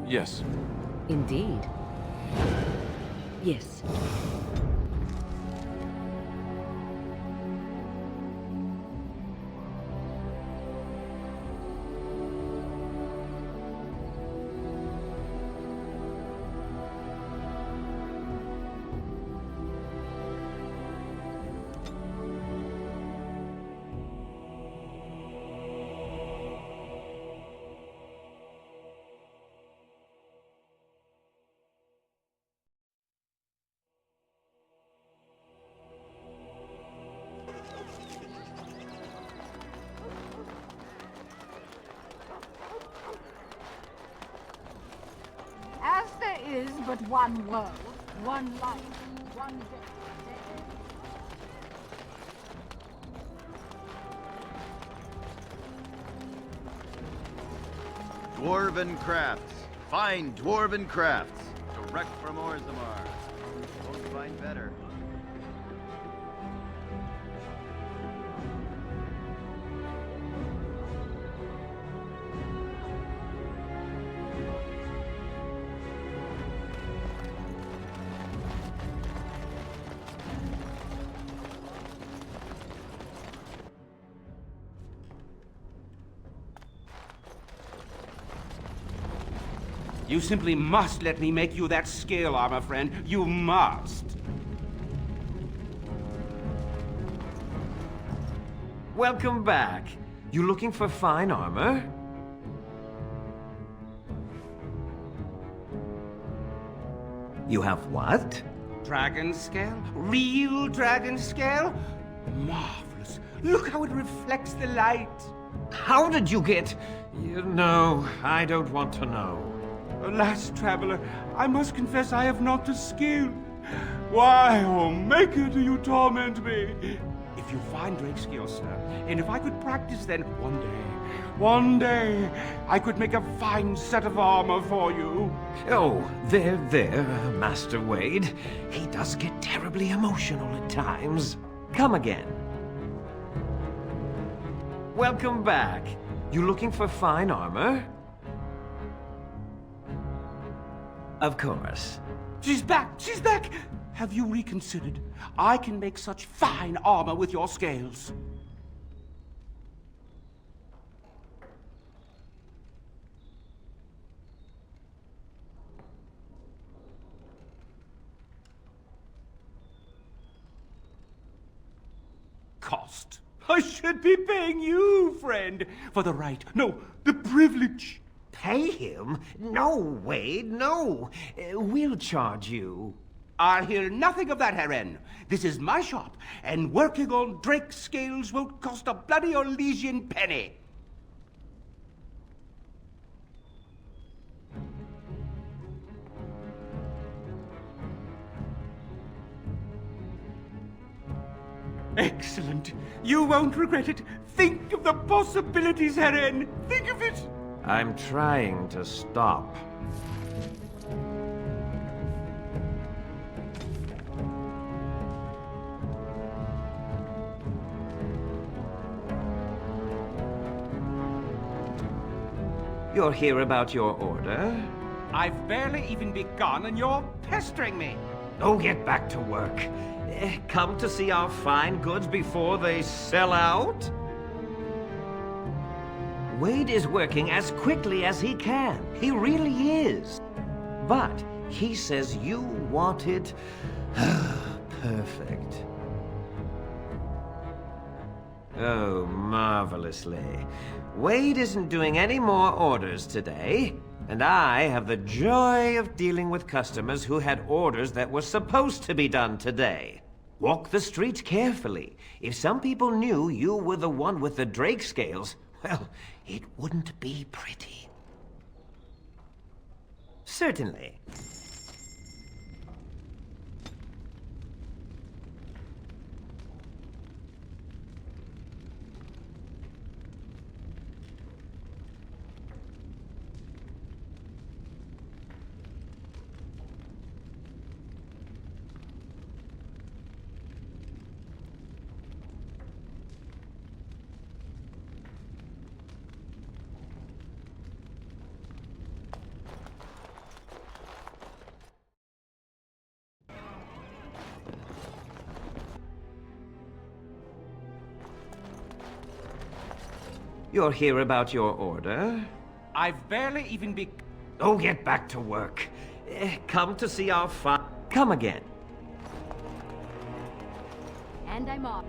Yes. Indeed. Yes. As there is but one world, one life, one death. Dwarven crafts. Fine dwarven crafts. Direct from Orzammar. Won't find better. You simply must let me make you that scale armor, friend. You must. Welcome back. You looking for fine armor? You have what? Dragon scale? Real dragon scale? Marvelous. Look how it reflects the light. How did you get... No, I don't want to know. Alas, traveler, I must confess I have not the skill. Why, oh Maker, do you torment me? If you find Drakescale, sir, and if I could practice, then one day, I could make a fine set of armor for you. Oh, there, Master Wade. He does get terribly emotional at times. Come again. Welcome back. You looking for fine armor? Of course. She's back! She's back! Have you reconsidered? I can make such fine armor with your scales. Cost. I should be paying you, friend, for the right, no, the privilege. Pay him? No, Wade, no. We'll charge you. I'll hear nothing of that, Heren. This is my shop, and working on Drake scales won't cost a bloody Orlesian penny. Excellent. You won't regret it. Think of the possibilities, Heren. Think of it. I'm trying to stop. You're here about your order? I've barely even begun, and you're pestering me. Oh, get back to work. Come to see our fine goods before they sell out? Wade is working as quickly as he can. He really is. But he says you want it perfect. Oh, marvelously. Wade isn't doing any more orders today, and I have the joy of dealing with customers who had orders that were supposed to be done today. Walk the streets carefully. If some people knew you were the one with the Drake scales, well, it wouldn't be pretty. Certainly. You're here about your order? I've barely even be... Oh, get back to work. Come to see our Come again. And I'm off.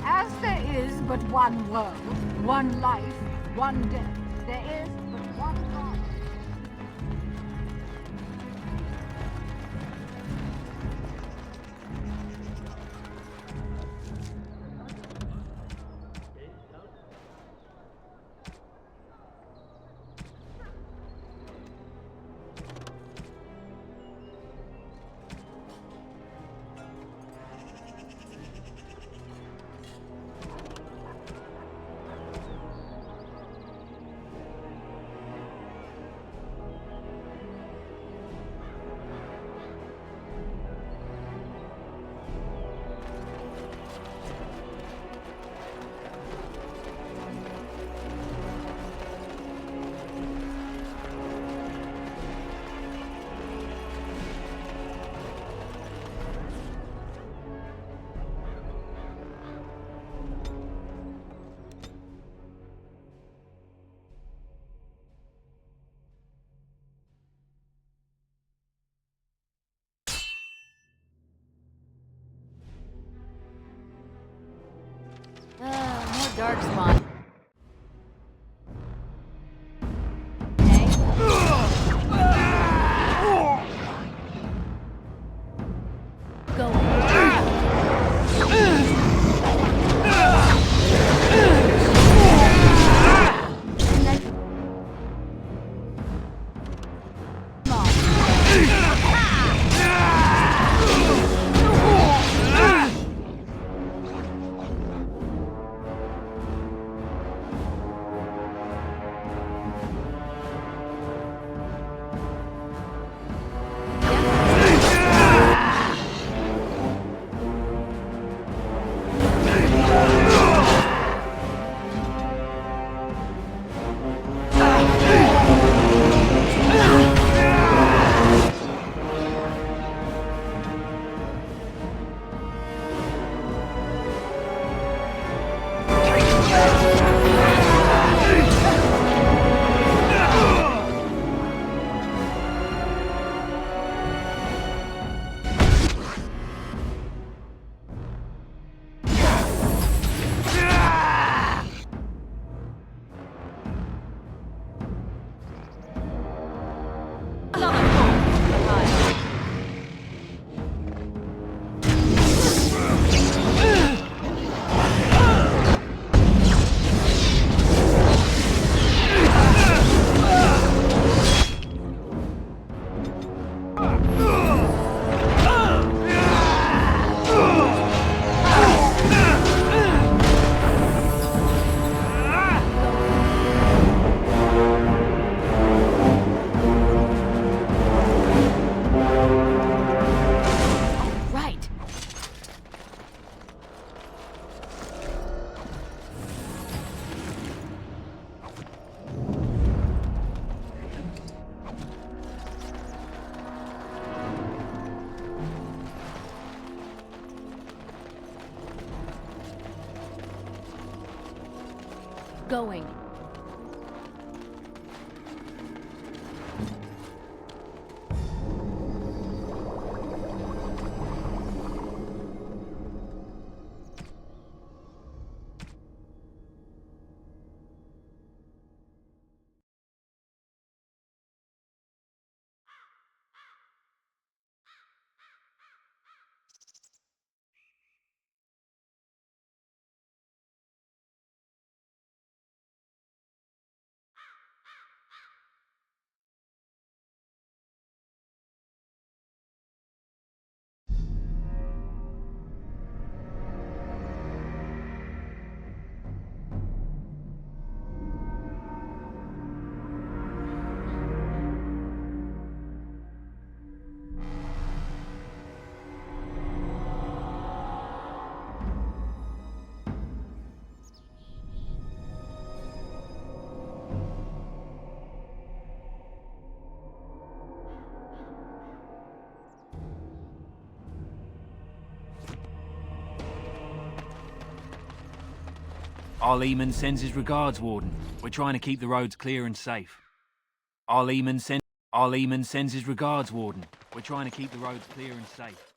As there is but one world, one life, one death, there is but one God. More darkspawn. going. Our Leman sends his regards, Warden. We're trying to keep the roads clear and safe. Our Leman sends his regards, Warden. We're trying to keep the roads clear and safe.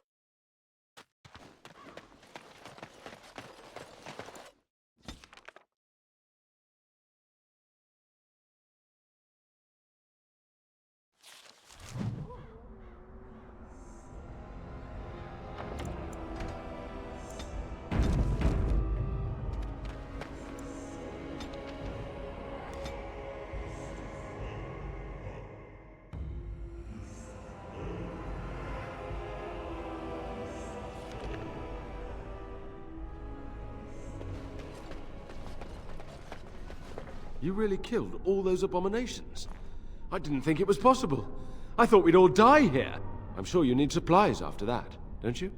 You really killed all those abominations? I didn't think it was possible. I thought we'd all die here. I'm sure you need supplies after that, don't you?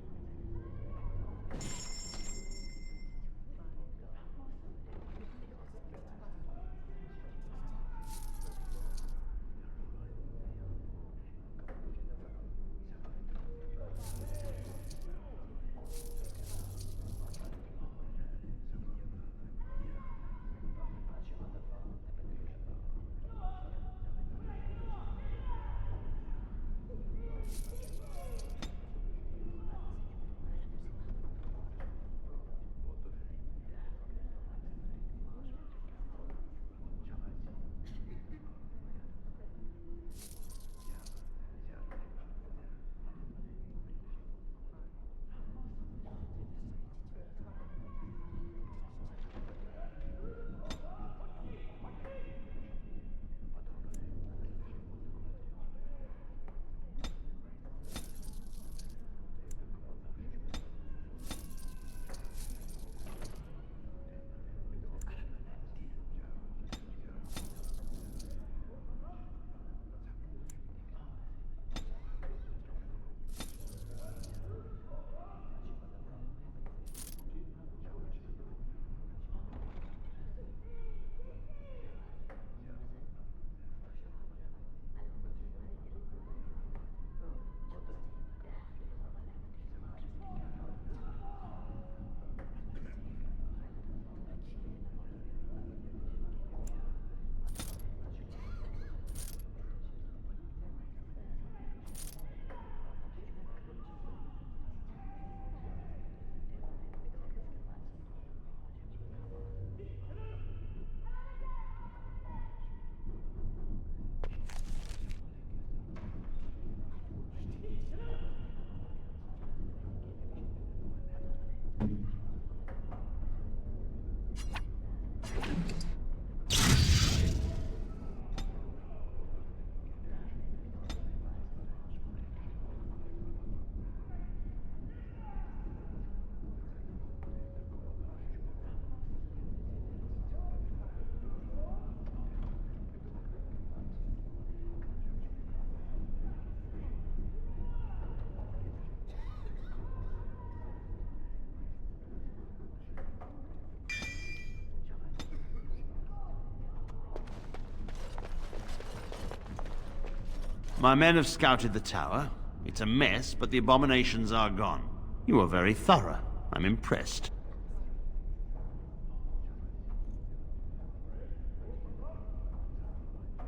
My men have scouted the tower. It's a mess, but the abominations are gone. You are very thorough. I'm impressed.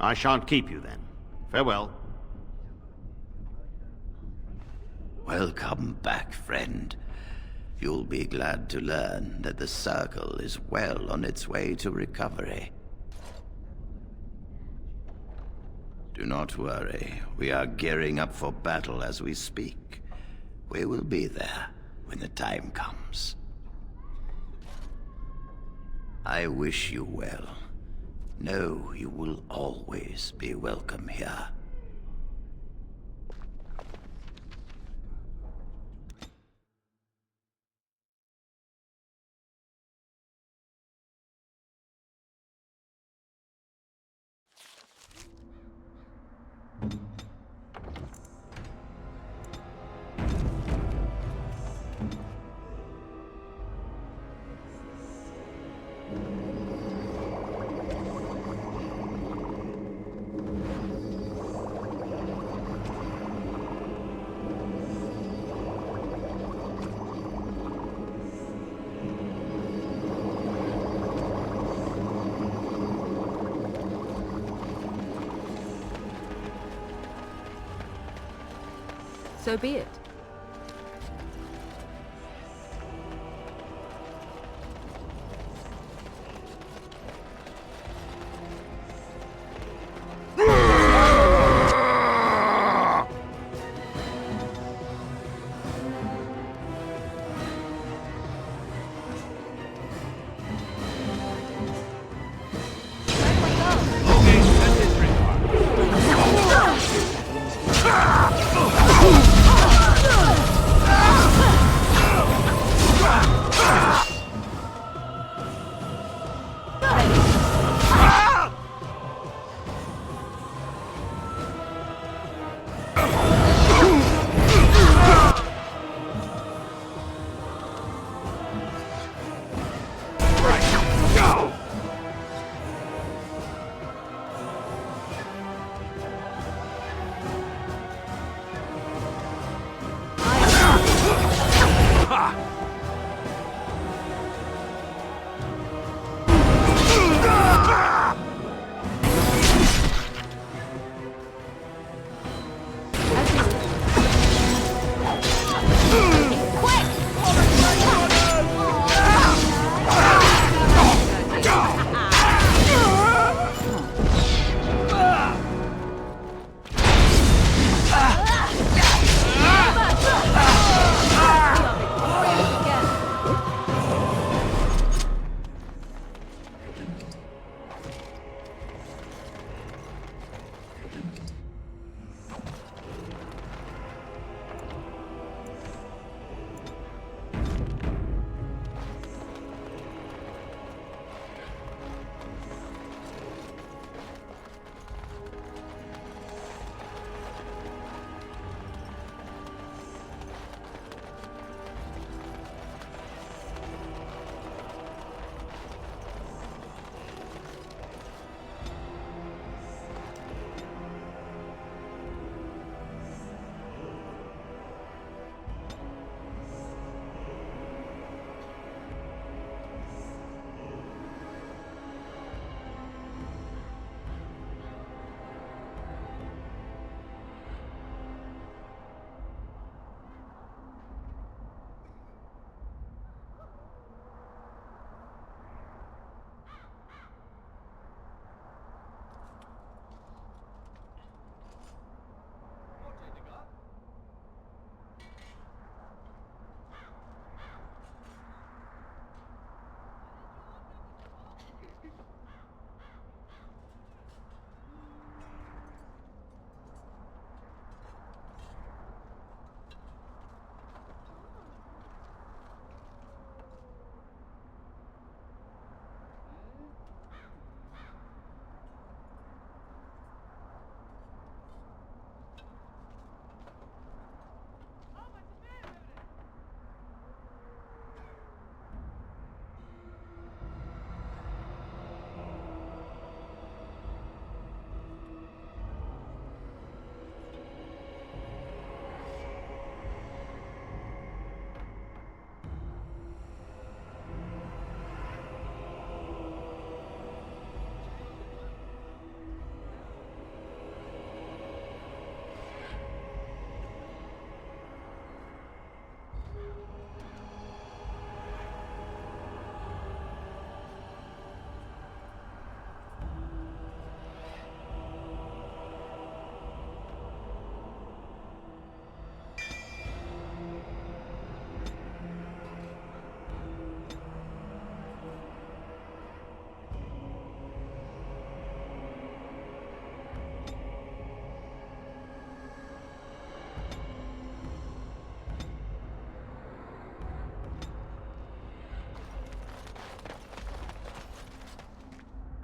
I shan't keep you then. Farewell. Welcome back, friend. You'll be glad to learn that the Circle is well on its way to recovery. Do not worry. We are gearing up for battle as we speak. We will be there when the time comes. I wish you well. Know you will always be welcome here. So be it.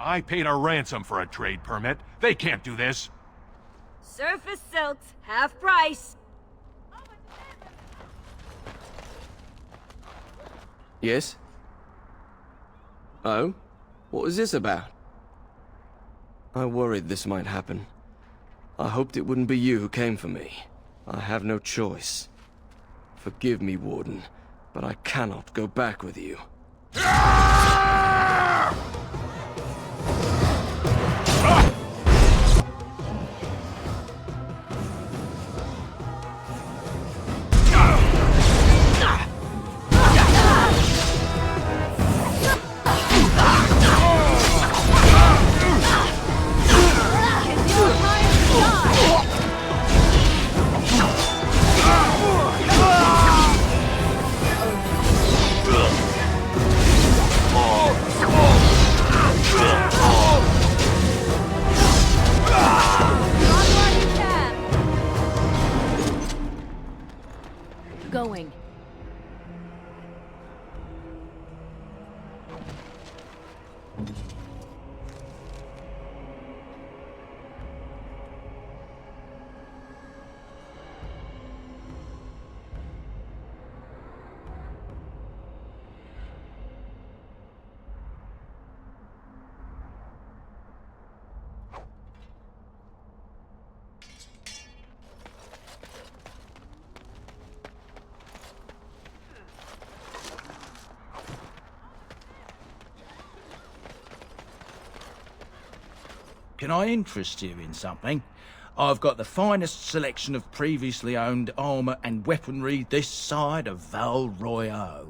I paid a ransom for a trade permit. They can't do this. Surface silks, half price. Yes? Oh? What was this about? I worried this might happen. I hoped it wouldn't be you who came for me. I have no choice. Forgive me, Warden, but I cannot go back with you. Going. Can I interest you in something? I've got the finest selection of previously owned armour and weaponry this side of Val Royeaux.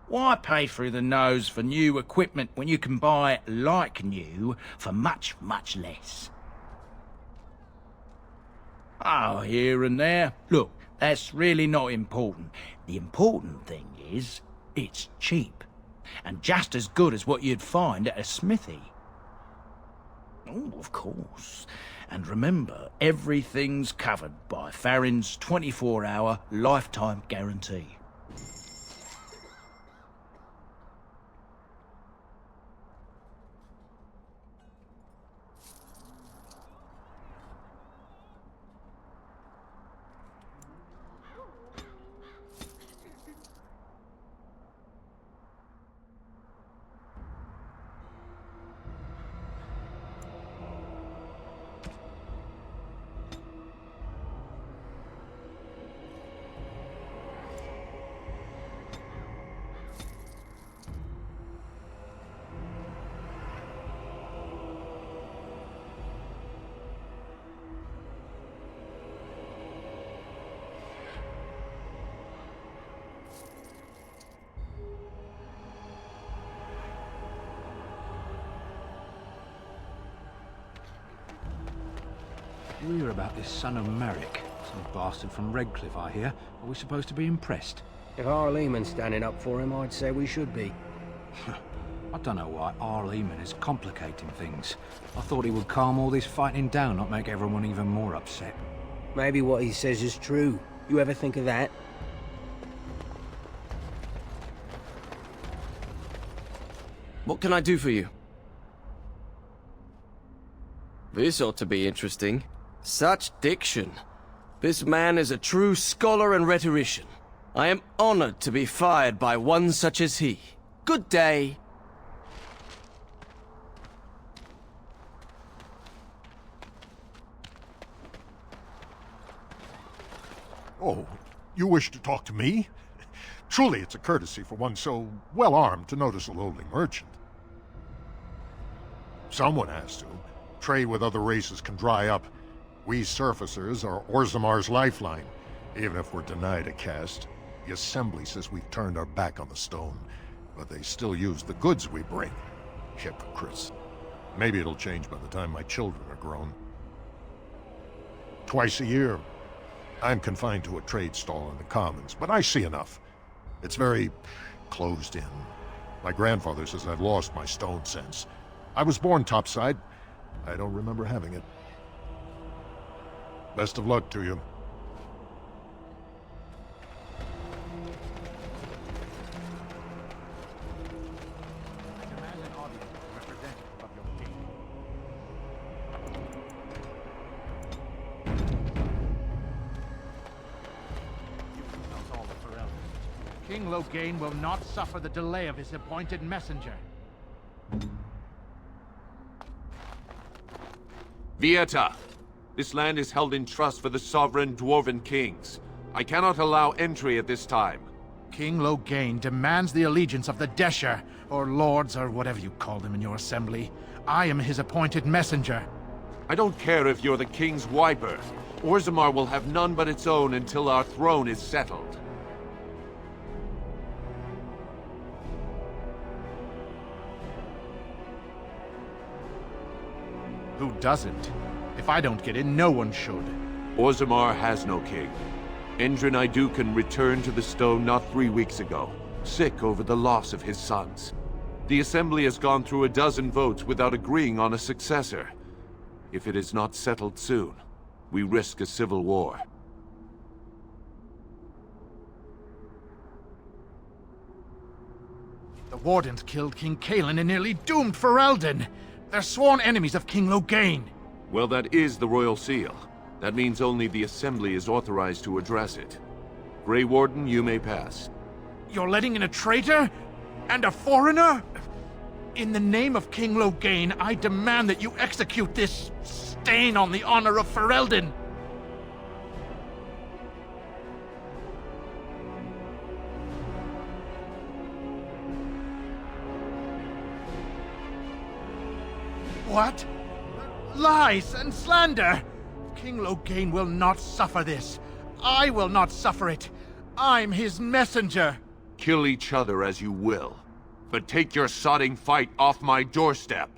Why pay through the nose for new equipment when you can buy it like new for much, much less? Oh, here and there. Look, that's really not important. The important thing is, it's cheap. And just as good as what you'd find at a smithy. Oh, of course. And remember, everything's covered by Farron's 24-hour lifetime guarantee. You hear about this son of Marek? Some bastard from Redcliffe, I hear. Are we supposed to be impressed? If R. Lehman's standing up for him, I'd say we should be. I don't know why R. Lehman is complicating things. I thought he would calm all this fighting down, not make everyone even more upset. Maybe what he says is true. You ever think of that? What can I do for you? This ought to be interesting. Such diction. This man is a true scholar and rhetorician. I am honored to be fired by one such as he. Good day. Oh, you wish to talk to me? Truly, it's a courtesy for one so well-armed to notice a lowly merchant. Someone has to. Trade with other races can dry up. We surfacers are Orzamar's lifeline. Even if we're denied a caste, the Assembly says we've turned our back on the stone, but they still use the goods we bring. Hypocrites. Maybe it'll change by the time my children are grown. Twice a year, I'm confined to a trade stall in the Commons, but I see enough. It's very closed in. My grandfather says I've lost my stone sense. I was born topside. I don't remember having it. Best of luck to you. King Loghain will not suffer the delay of his appointed messenger. Vieta! This land is held in trust for the sovereign Dwarven kings. I cannot allow entry at this time. King Loghain demands the allegiance of the Desher, or lords, or whatever you call them in your assembly. I am his appointed messenger. I don't care if you're the king's wiper. Orzammar will have none but its own until our throne is settled. Who doesn't? If I don't get in, no one should. Orzammar has no king. Endrin Iduken returned to the stone not 3 weeks ago, sick over the loss of his sons. The Assembly has gone through a dozen votes without agreeing on a successor. If it is not settled soon, we risk a civil war. The Wardens killed King Cailan and nearly doomed Ferelden. They're sworn enemies of King Loghain. Well, that is the Royal Seal. That means only the Assembly is authorized to address it. Grey Warden, you may pass. You're letting in a traitor? And a foreigner? In the name of King Loghain, I demand that you execute this stain on the honor of Ferelden. What? Lies and slander! King Loghain will not suffer this. I will not suffer it. I'm his messenger. Kill each other as you will, but take your sodding fight off my doorstep.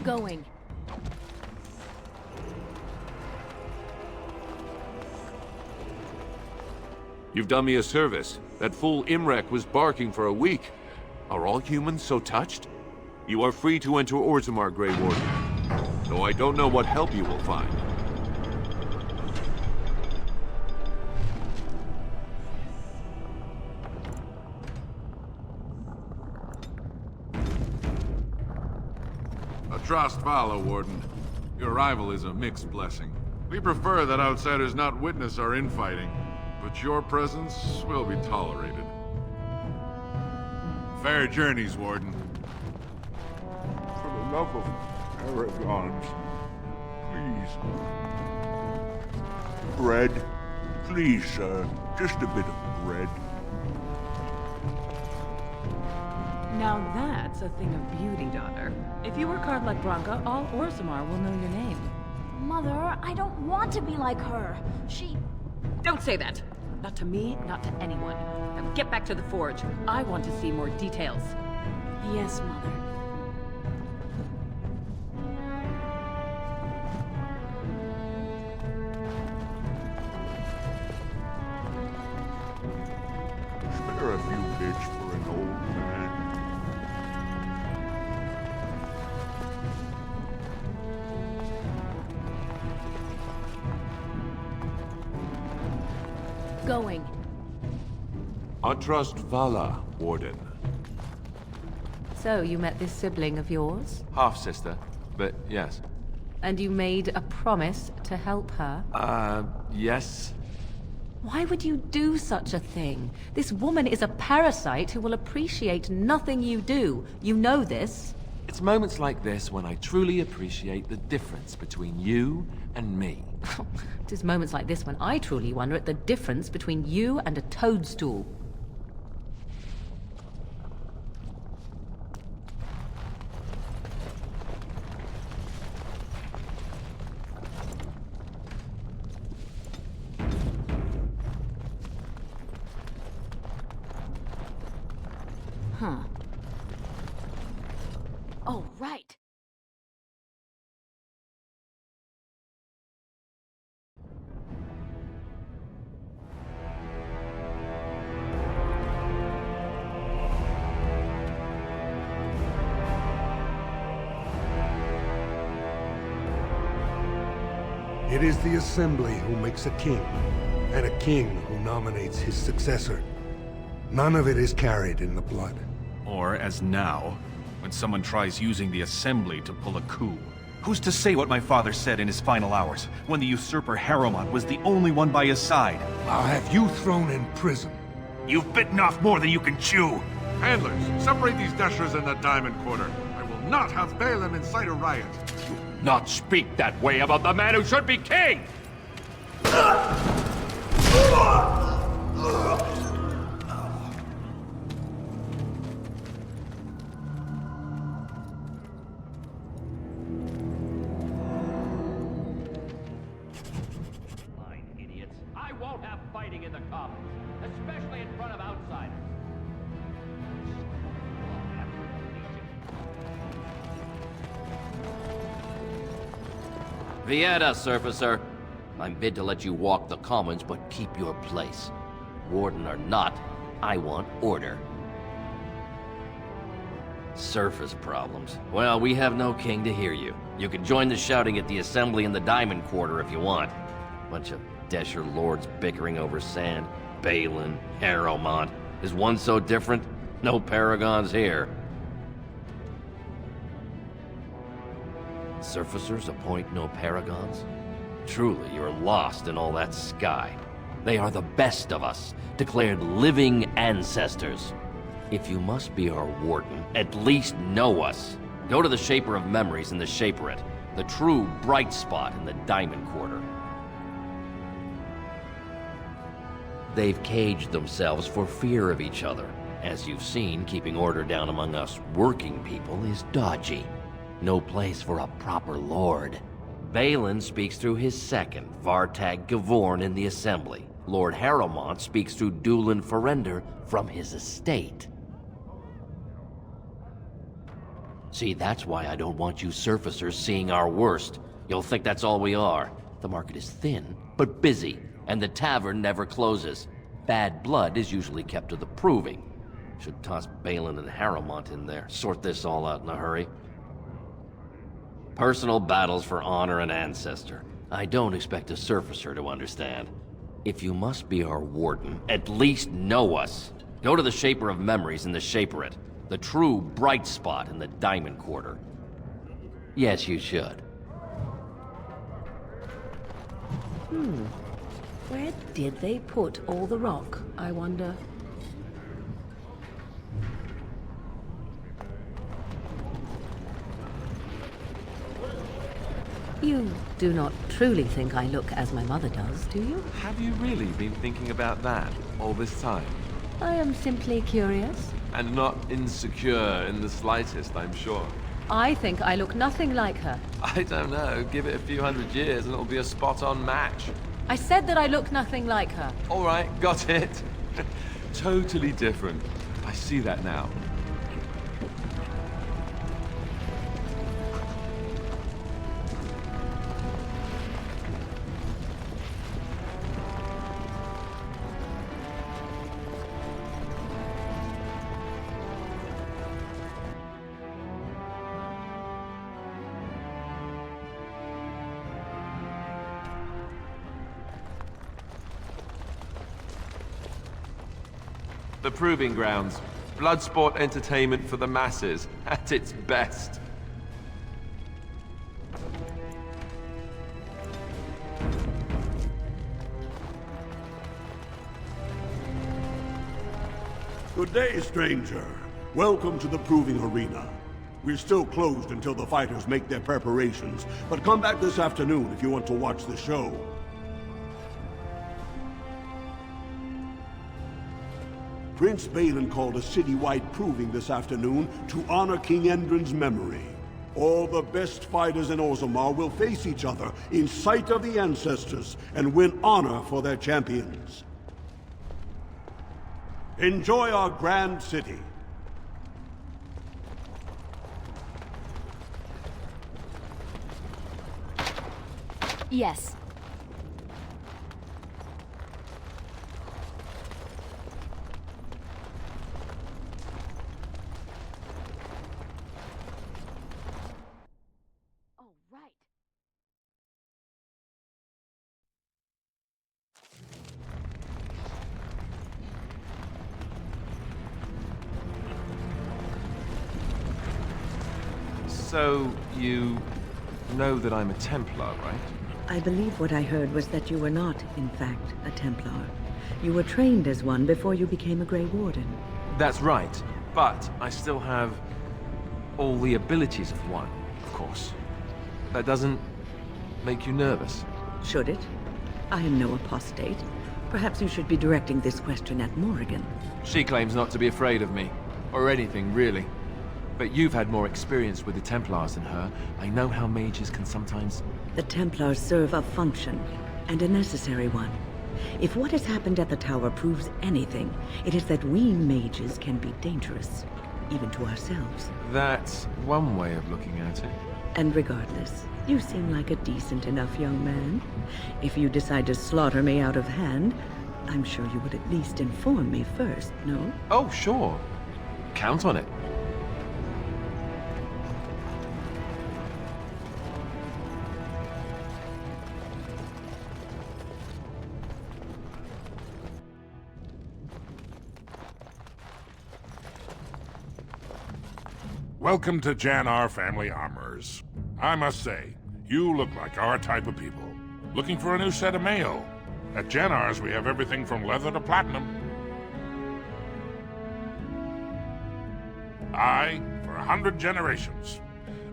Going. You've done me a service. That fool Imrek was barking for a week. Are all humans so touched? You are free to enter Orzammar, Grey Warden. Though I don't know what help you will find. Trust Vala, Warden. Your arrival is a mixed blessing. We prefer that outsiders not witness our infighting, but your presence will be tolerated. Fair journeys, Warden. For the love of Aragons, please. Bread. Please, sir. Just a bit of bread. Now that's a thing of beauty, daughter. If you work hard like Branka, all Orzammar will know your name. Mother, I don't want to be like her. She... Don't say that! Not to me, not to anyone. Now get back to the forge. I want to see more details. Yes, Mother. Spare a few bits for an old man. Going. I trust Vala, Warden. So, you met this sibling of yours? Half-sister, but yes. And you made a promise to help her? Yes. Why would you do such a thing? This woman is a parasite who will appreciate nothing you do. You know this. It's moments like this when I truly appreciate the difference between you and me. It is moments like this when I truly wonder at the difference between you and a toadstool. Huh. Oh, right. It is the Assembly who makes a king, and a king who nominates his successor. None of it is carried in the blood. Or, as now, when someone tries using the Assembly to pull a coup. Who's to say what my father said in his final hours, when the usurper Harrowmont was the only one by his side? I'll have you thrown in prison. You've bitten off more than you can chew! Handlers, separate these dashers in the Diamond Quarter. I will not have Balaam incite a riot. Not speak that way about the man who should be king! I won't have fighting in the Commons, especially in front of outsiders. Vieta, Surfacer. I'm bid to let you walk the Commons, but keep your place. Warden or not, I want order. Surface problems. Well, we have no king to hear you. You can join the shouting at the Assembly in the Diamond Quarter if you want. Bunch of Desher lords bickering over sand. Balin, Harrowmont. Is one so different? No paragons here. Surfacers appoint no paragons? Truly, you're lost in all that sky. They are the best of us, declared living ancestors. If you must be our warden, at least know us. Go to the Shaper of Memories in the Shaperate, the true bright spot in the Diamond Quarter. They've caged themselves for fear of each other. As you've seen, keeping order down among us working people is dodgy. No place for a proper lord. Balin speaks through his second, Vartag Gavorn, in the Assembly. Lord Harrowmont speaks through Dulin Ferender from his estate. See, that's why I don't want you surfacers seeing our worst. You'll think that's all we are. The market is thin, but busy, and the tavern never closes. Bad blood is usually kept to the proving. Should toss Balin and Harrowmont in there, sort this all out in a hurry. Personal battles for honor and ancestor. I don't expect a surfacer to understand. If you must be our warden, at least know us. Go to the Shaper of Memories in the Shaperate, the true bright spot in the Diamond Quarter. Yes, you should. Where did they put all the rock, I wonder? You do not truly think I look as my mother does, do you? Have you really been thinking about that all this time? I am simply curious. And not insecure in the slightest, I'm sure. I think I look nothing like her. I don't know. Give it a few hundred years and it'll be a spot-on match. I said that I look nothing like her. All right, got it. Totally different. I see that now. The Proving Grounds. Bloodsport entertainment for the masses, at its best. Good day, stranger. Welcome to the Proving Arena. We're still closed until the fighters make their preparations, but come back this afternoon if you want to watch the show. Prince Balin called a citywide proving this afternoon to honor King Endrin's memory. All the best fighters in Orzammar will face each other in sight of the ancestors and win honor for their champions. Enjoy our grand city. Yes. So, you know that I'm a Templar, right? I believe what I heard was that you were not, in fact, a Templar. You were trained as one before you became a Grey Warden. That's right, but I still have all the abilities of one, of course. That doesn't make you nervous? Should it? I am no apostate. Perhaps you should be directing this question at Morrigan. She claims not to be afraid of me, or anything, really. But you've had more experience with the Templars than her. I know how mages can sometimes... The Templars serve a function, and a necessary one. If what has happened at the Tower proves anything, it is that we mages can be dangerous, even to ourselves. That's one way of looking at it. And regardless, you seem like a decent enough young man. If you decide to slaughter me out of hand, I'm sure you would at least inform me first, no? Oh, sure. Count on it. Welcome to Jannar Family Armorers. I must say, you look like our type of people. Looking for a new set of mail? At Jannar's, we have everything from leather to platinum. I, for 100 generations.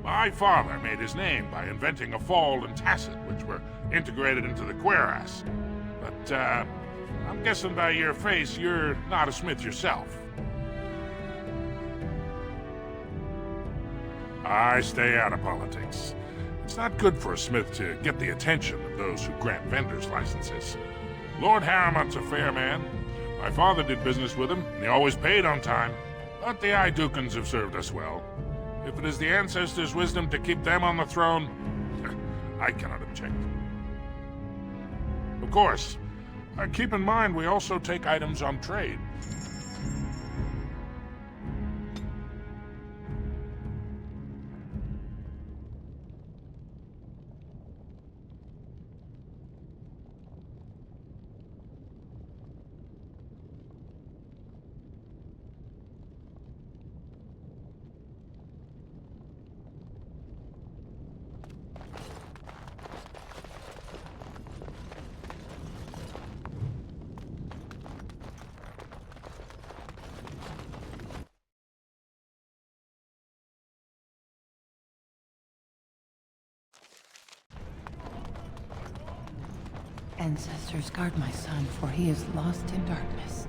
My father made his name by inventing a fall and tacet, which were integrated into the cuirass. But, I'm guessing by your face, you're not a smith yourself. I stay out of politics. It's not good for a smith to get the attention of those who grant vendors licenses. Lord Harrowmont's a fair man. My father did business with him, and he always paid on time. But the Idukans have served us well. If it is the ancestors' wisdom to keep them on the throne, I cannot object. Of course, keep in mind we also take items on trade. Ancestors, guard my son, for he is lost in darkness.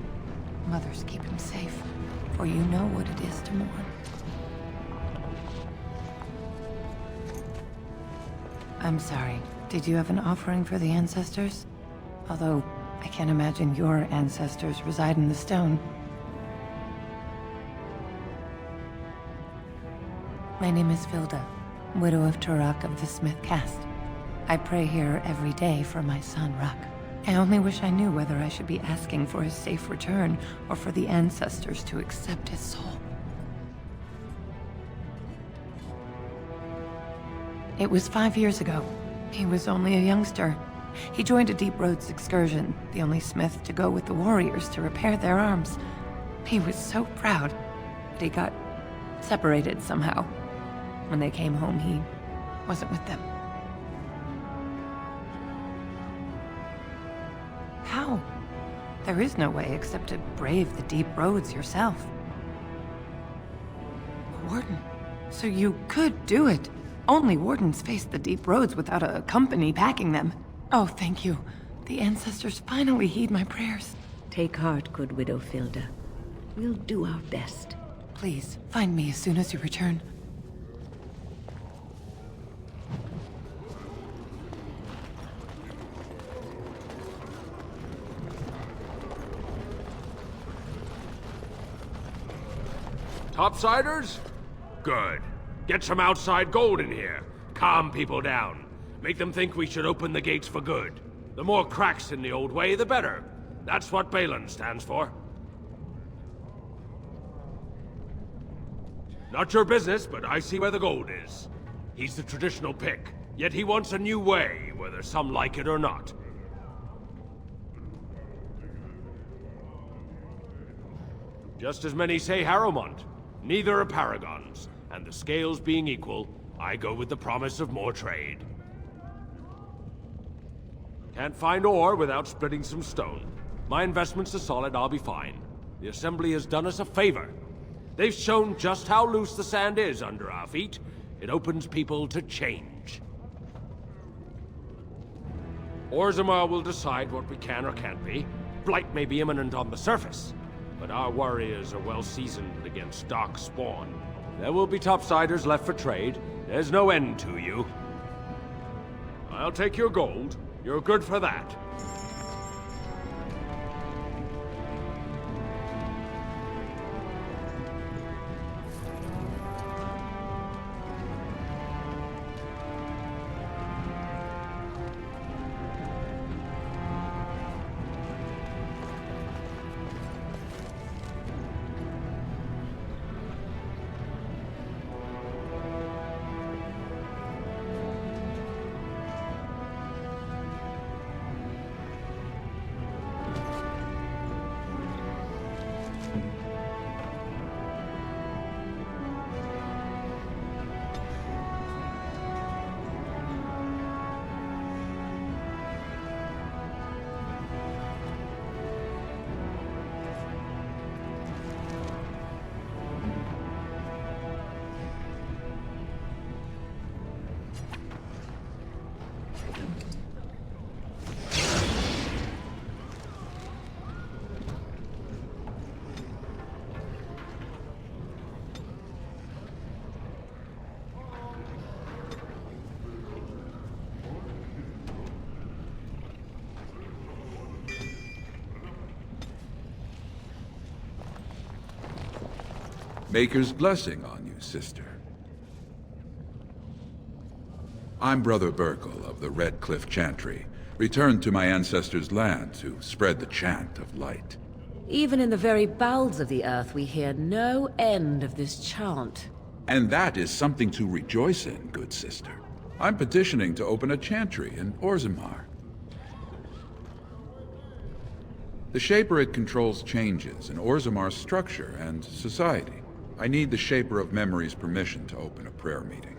Mothers, keep him safe, for you know what it is to mourn. I'm sorry. Did you have an offering for the ancestors? Although, I can't imagine your ancestors reside in the stone. My name is Vilda, widow of Turak of the Smith Caste. I pray here every day for my son, Ruck. I only wish I knew whether I should be asking for his safe return or for the ancestors to accept his soul. It was 5 years ago. He was only a youngster. He joined a Deep Roads excursion, the only smith to go with the warriors to repair their arms. He was so proud, but he got separated somehow. When they came home, he wasn't with them. How? There is no way except to brave the deep roads yourself. Warden, so you could do it. Only wardens face the deep roads without a company packing them. Oh, thank you. The ancestors finally heed my prayers. Take heart, good Widow Filda. We'll do our best. Please, find me as soon as you return. Topsiders? Good. Get some outside gold in here. Calm people down. Make them think we should open the gates for good. The more cracks in the old way, the better. That's what Balin stands for. Not your business, but I see where the gold is. He's the traditional pick, yet he wants a new way, whether some like it or not. Just as many say Harrowmont. Neither are paragons, and the scales being equal, I go with the promise of more trade. Can't find ore without splitting some stone. My investments are solid, I'll be fine. The Assembly has done us a favor. They've shown just how loose the sand is under our feet. It opens people to change. Orzammar will decide what we can or can't be. Blight may be imminent on the surface, but our warriors are well seasoned against dark spawn. There will be topsiders left for trade. There's no end to you. I'll take your gold. You're good for that. Maker's blessing on you, sister. I'm Brother Burkle of the Red Cliff Chantry, returned to my ancestors' land to spread the chant of light. Even in the very bowels of the earth, we hear no end of this chant. And that is something to rejoice in, good sister. I'm petitioning to open a chantry in Orzammar. The Shaperit controls changes in Orzammar's structure and society. I need the Shaper of Memory's permission to open a prayer meeting.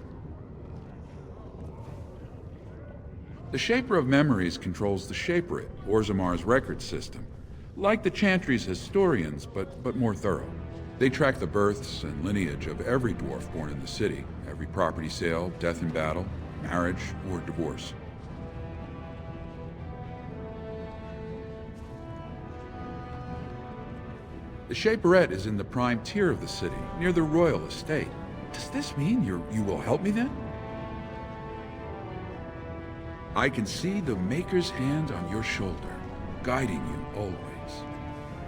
The Shaper of Memories controls the Shaperit, Orzammar's record system. Like the Chantry's historians, but more thorough. They track the births and lineage of every dwarf born in the city, every property sale, death in battle, marriage, or divorce. The Shaperette is in the prime tier of the city, near the royal estate. Does this mean you will help me then? I can see the Maker's hand on your shoulder, guiding you always.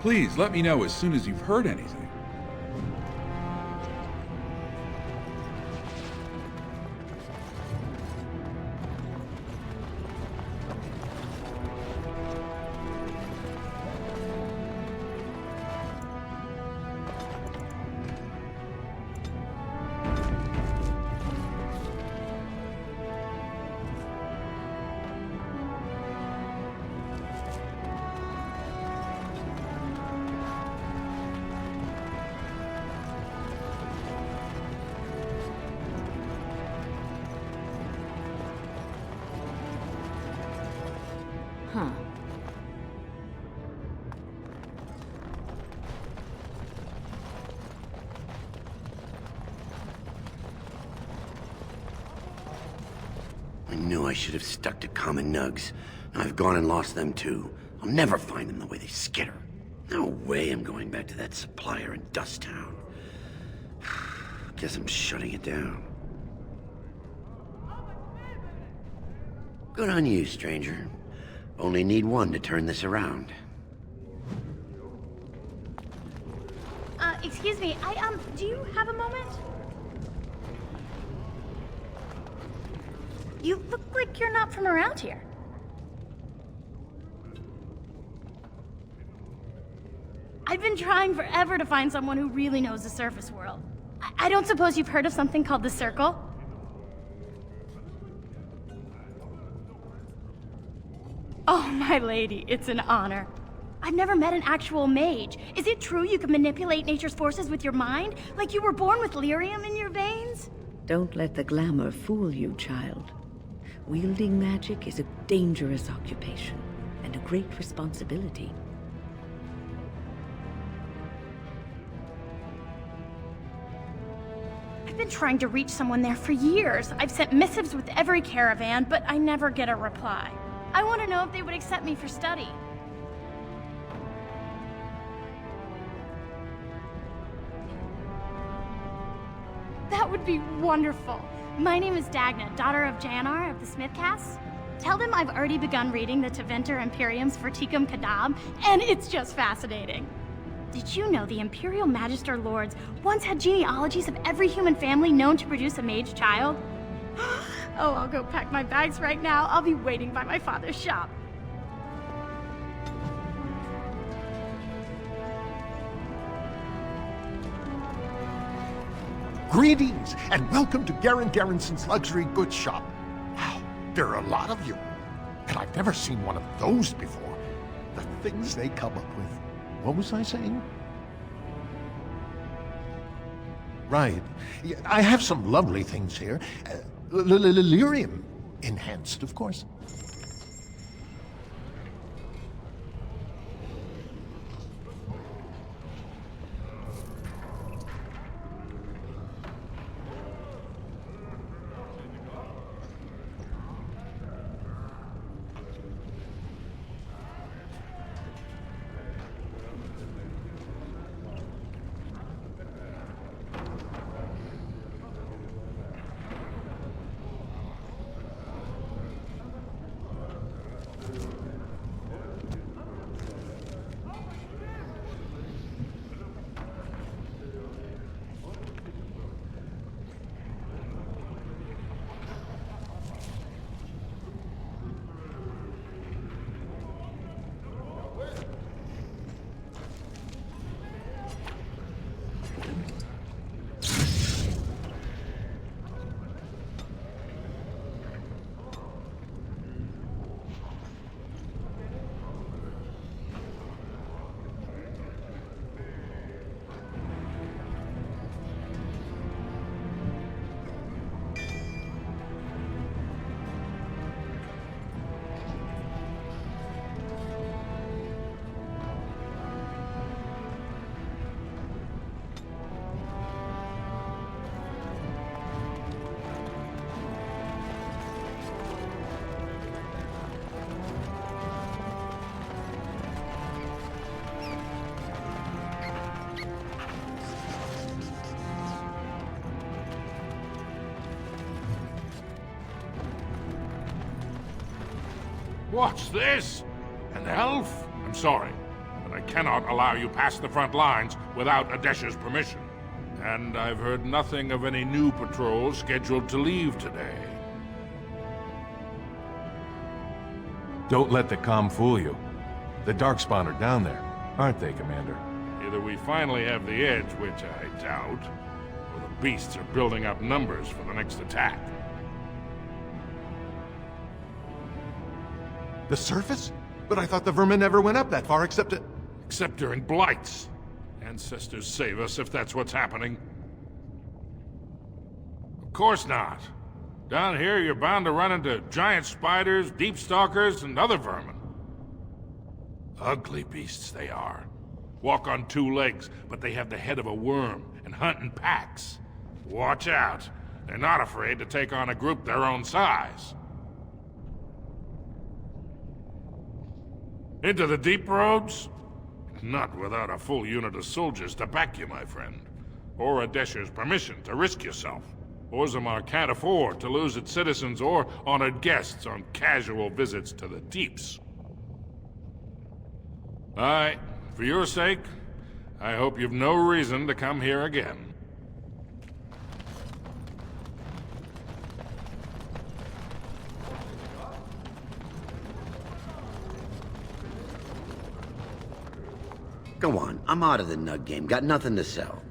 Please let me know as soon as you've heard anything. I should have stuck to common nugs. I've gone and lost them too. I'll never find them the way they skitter. No way I'm going back to that supplier in Dust Town. Guess I'm shutting it down. Good on you, stranger. Only need one to turn this around. Excuse me, do you have a moment? You look like you're not from around here. I've been trying forever to find someone who really knows the surface world. I don't suppose you've heard of something called the Circle? Oh, my lady, it's an honor. I've never met an actual mage. Is it true you can manipulate nature's forces with your mind? Like you were born with lyrium in your veins? Don't let the glamour fool you, child. Wielding magic is a dangerous occupation, and a great responsibility. I've been trying to reach someone there for years. I've sent missives with every caravan, but I never get a reply. I want to know if they would accept me for study. That would be wonderful. My name is Dagna, daughter of Janar of the Smithcasts. Tell them I've already begun reading the Tevinter Imperium's Verticum Kadab, and it's just fascinating. Did you know the Imperial Magister Lords once had genealogies of every human family known to produce a mage child? Oh, I'll go pack my bags right now. I'll be waiting by my father's shop. Greetings, and welcome to Garen Garrison's Luxury Goods Shop. Wow, there are a lot of you. And I've never seen one of those before. The things they come up with. What was I saying? Right. Yeah, I have some lovely things here. Lyrium enhanced, of course. What's this? An elf? I'm sorry, but I cannot allow you past the front lines without Adesha's permission. And I've heard nothing of any new patrols scheduled to leave today. Don't let the comm fool you. The Darkspawn are down there, aren't they, Commander? Either we finally have the edge, which I doubt, or the beasts are building up numbers for the next attack. The surface? But I thought the vermin never went up that far except to... Except during blights. Ancestors save us if that's what's happening. Of course not. Down here, you're bound to run into giant spiders, deep stalkers, and other vermin. Ugly beasts they are. Walk on two legs, but they have the head of a worm and hunt in packs. Watch out. They're not afraid to take on a group their own size. Into the deep roads? Not without a full unit of soldiers to back you, my friend. Or Adesher's permission to risk yourself. Orzammar can't afford to lose its citizens or honored guests on casual visits to the deeps. Aye, for your sake, I hope you've no reason to come here again. Go on, I'm out of the Nug game. Got nothing to sell.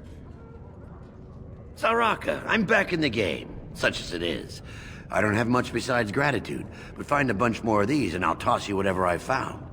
Saraka, I'm back in the game, such as it is. I don't have much besides gratitude, but find a bunch more of these and I'll toss you whatever I found.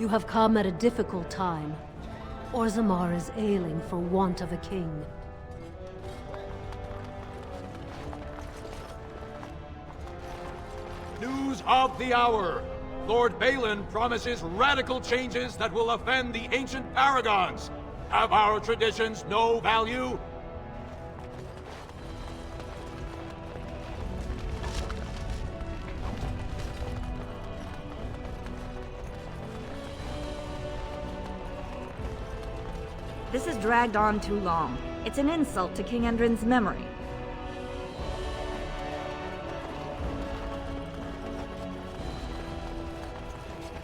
You have come at a difficult time. Orzammar is ailing for want of a king. News of the hour! Lord Balin promises radical changes that will offend the ancient paragons. Have our traditions no value? This has dragged on too long. It's an insult to King Endrin's memory.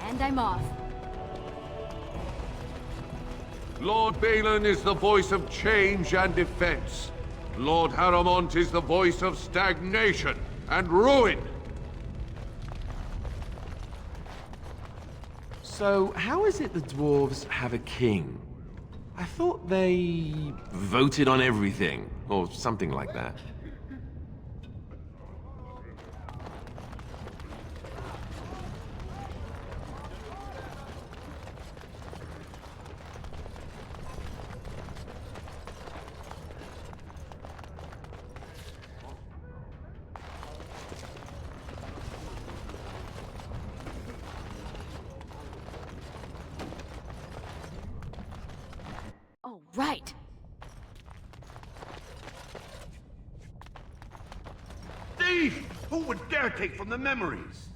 And I'm off. Lord Balin is the voice of change and defense. Lord Harrowmont is the voice of stagnation and ruin. So, how is it the dwarves have a king? I thought they voted on everything, or something like that. Right. Thief! Who would dare take from the memories?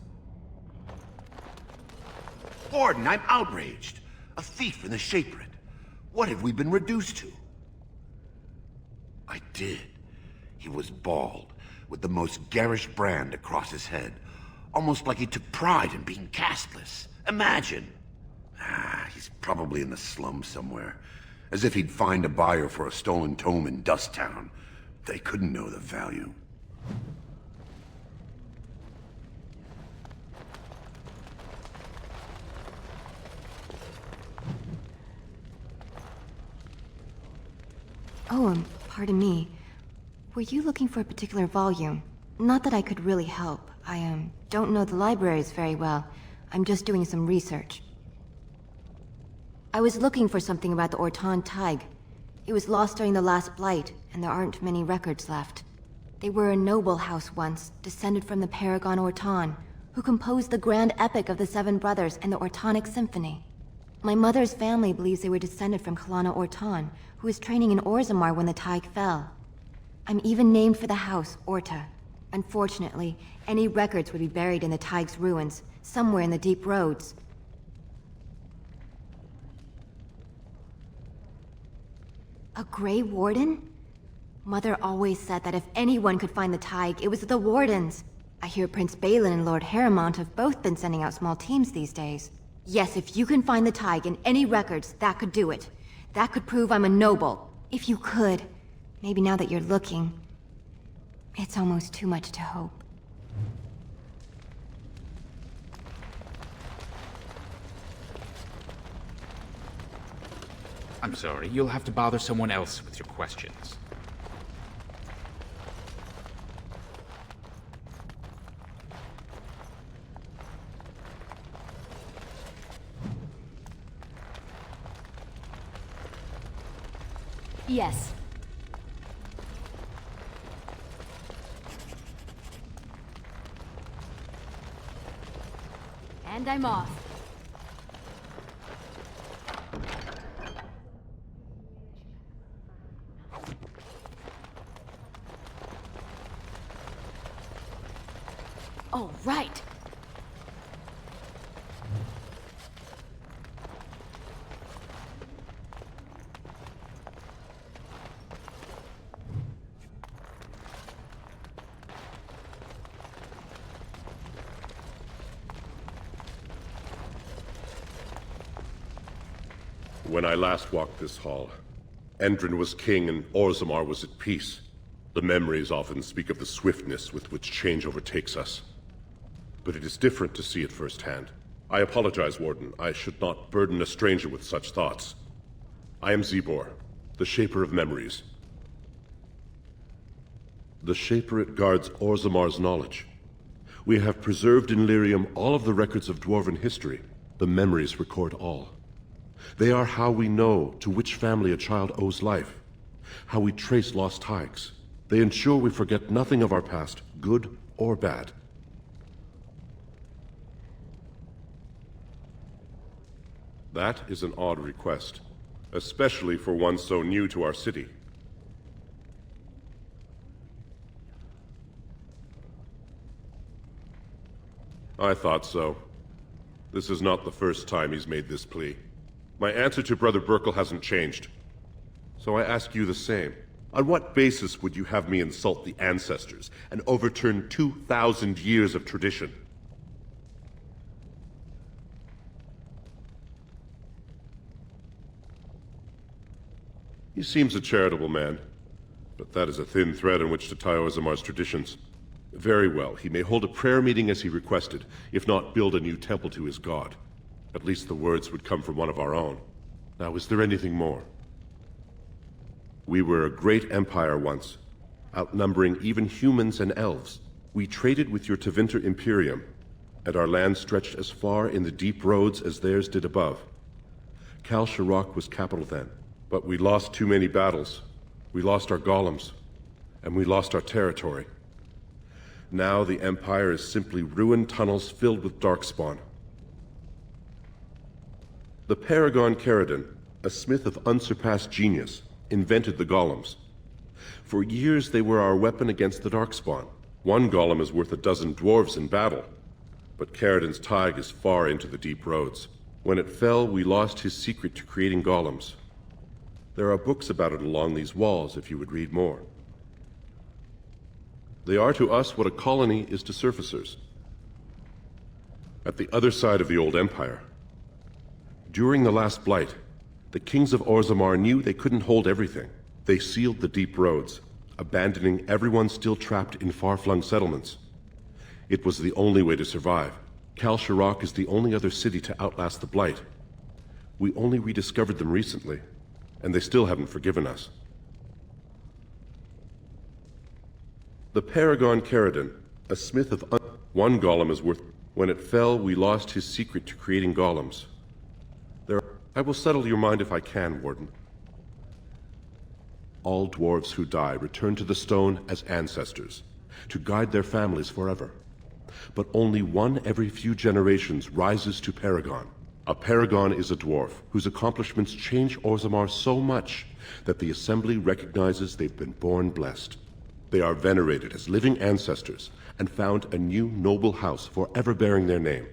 Warden, I'm outraged. A thief in the Shaperate. What have we been reduced to? I did. He was bald, with the most garish brand across his head. Almost like he took pride in being castless. Imagine! He's probably in the slums somewhere. As if he'd find a buyer for a stolen tome in Dust Town. They couldn't know the value. Oh, pardon me. Were you looking for a particular volume? Not that I could really help. I, don't know the libraries very well. I'm just doing some research. I was looking for something about the Ortan Tig. It was lost during the last Blight, and there aren't many records left. They were a noble house once, descended from the Paragon Ortan, who composed the grand epic of the Seven Brothers and the Ortonic Symphony. My mother's family believes they were descended from Kalana Ortan, who was training in Orzammar when the Tig fell. I'm even named for the house, Orta. Unfortunately, any records would be buried in the Tig's ruins, somewhere in the deep roads. A Grey Warden? Mother always said that if anyone could find the Tig, it was the Wardens. I hear Prince Balin and Lord Harrowmont have both been sending out small teams these days. Yes, if you can find the Tig in any records, that could do it. That could prove I'm a noble. If you could. Maybe now that you're looking. It's almost too much to hope. I'm sorry, you'll have to bother someone else with your questions. Yes. And I'm off. Oh, right. When I last walked this hall, Endrin was king and Orzammar was at peace. The memories often speak of the swiftness with which change overtakes us. But it is different to see it firsthand. I apologize, Warden. I should not burden a stranger with such thoughts. I am Zebor, the Shaper of Memories. The Shaperate guards Orzammar's knowledge. We have preserved in Lyrium all of the records of Dwarven history. The memories record all. They are how we know to which family a child owes life, how we trace lost hags. They ensure we forget nothing of our past, good or bad. That is an odd request, especially for one so new to our city. I thought so. This is not the first time he's made this plea. My answer to Brother Burkle hasn't changed. So I ask you the same. On what basis would you have me insult the ancestors and overturn 2,000 years of tradition? He seems a charitable man, but that is a thin thread on which to tie Orzammar's traditions. Very well, he may hold a prayer meeting as he requested, if not build a new temple to his god. At least the words would come from one of our own. Now, is there anything more? We were a great empire once, outnumbering even humans and elves. We traded with your Tevinter Imperium, and our land stretched as far in the deep roads as theirs did above. Kal Sharok was capital then, but we lost too many battles. We lost our golems, and we lost our territory. Now the Empire is simply ruined tunnels filled with Darkspawn. The Paragon Caridin, a smith of unsurpassed genius, invented the golems. For years they were our weapon against the Darkspawn. One golem is worth a dozen dwarves in battle, but Caridin's tag is far into the deep roads. When it fell, we lost his secret to creating golems. There are books about it along these walls if you would read more. They are to us what a colony is to surfacers. At the other side of the old empire, during the last blight, the kings of Orzammar knew they couldn't hold everything. They sealed the deep roads, abandoning everyone still trapped in far-flung settlements. It was the only way to survive. Kal Sharok is the only other city to outlast the blight. We only rediscovered them recently, and they still haven't forgiven us. The Paragon Caridin, a smith of one golem is worth. When it fell, we lost his secret to creating golems. I will settle your mind if I can, Warden. All dwarves who die return to the stone as ancestors, to guide their families forever. But only one every few generations rises to Paragon. A Paragon is a dwarf whose accomplishments change Orzammar so much that the Assembly recognizes they've been born blessed. They are venerated as living ancestors and found a new noble house forever bearing their name.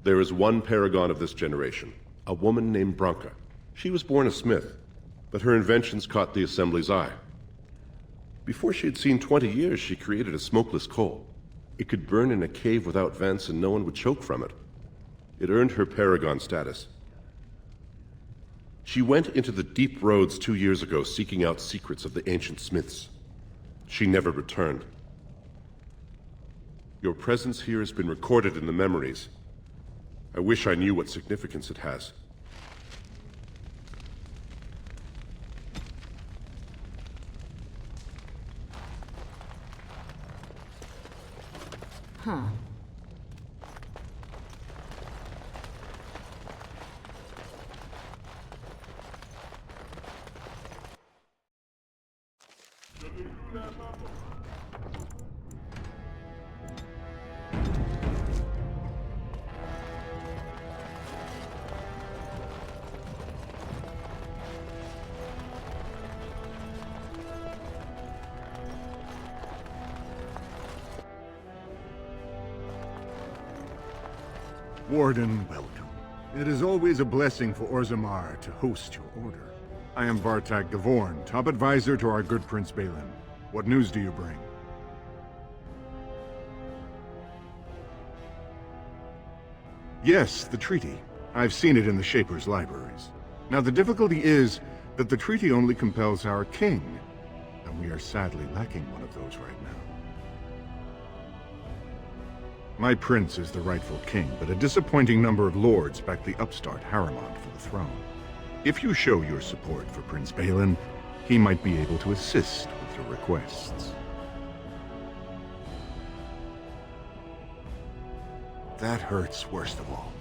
There is one paragon of this generation, a woman named Branka. She was born a smith, but her inventions caught the Assembly's eye. Before she had seen 20 years, she created a smokeless coal. It could burn in a cave without vents and no one would choke from it. It earned her paragon status. She went into the deep roads 2 years ago seeking out secrets of the ancient smiths. She never returned. Your presence here has been recorded in the memories. I wish I knew what significance it has. Huh. Warden, welcome. It is always a blessing for Orzammar to host your order. I am Vartak Gavorn, top advisor to our good Prince Balin. What news do you bring? Yes, the treaty. I've seen it in the Shaper's libraries. Now the difficulty is that the treaty only compels our king, and we are sadly lacking one of those right now. My prince is the rightful king, but a disappointing number of lords back the upstart Harriman for the throne. If you show your support for Prince Balin, he might be able to assist with your requests. That hurts worst of all.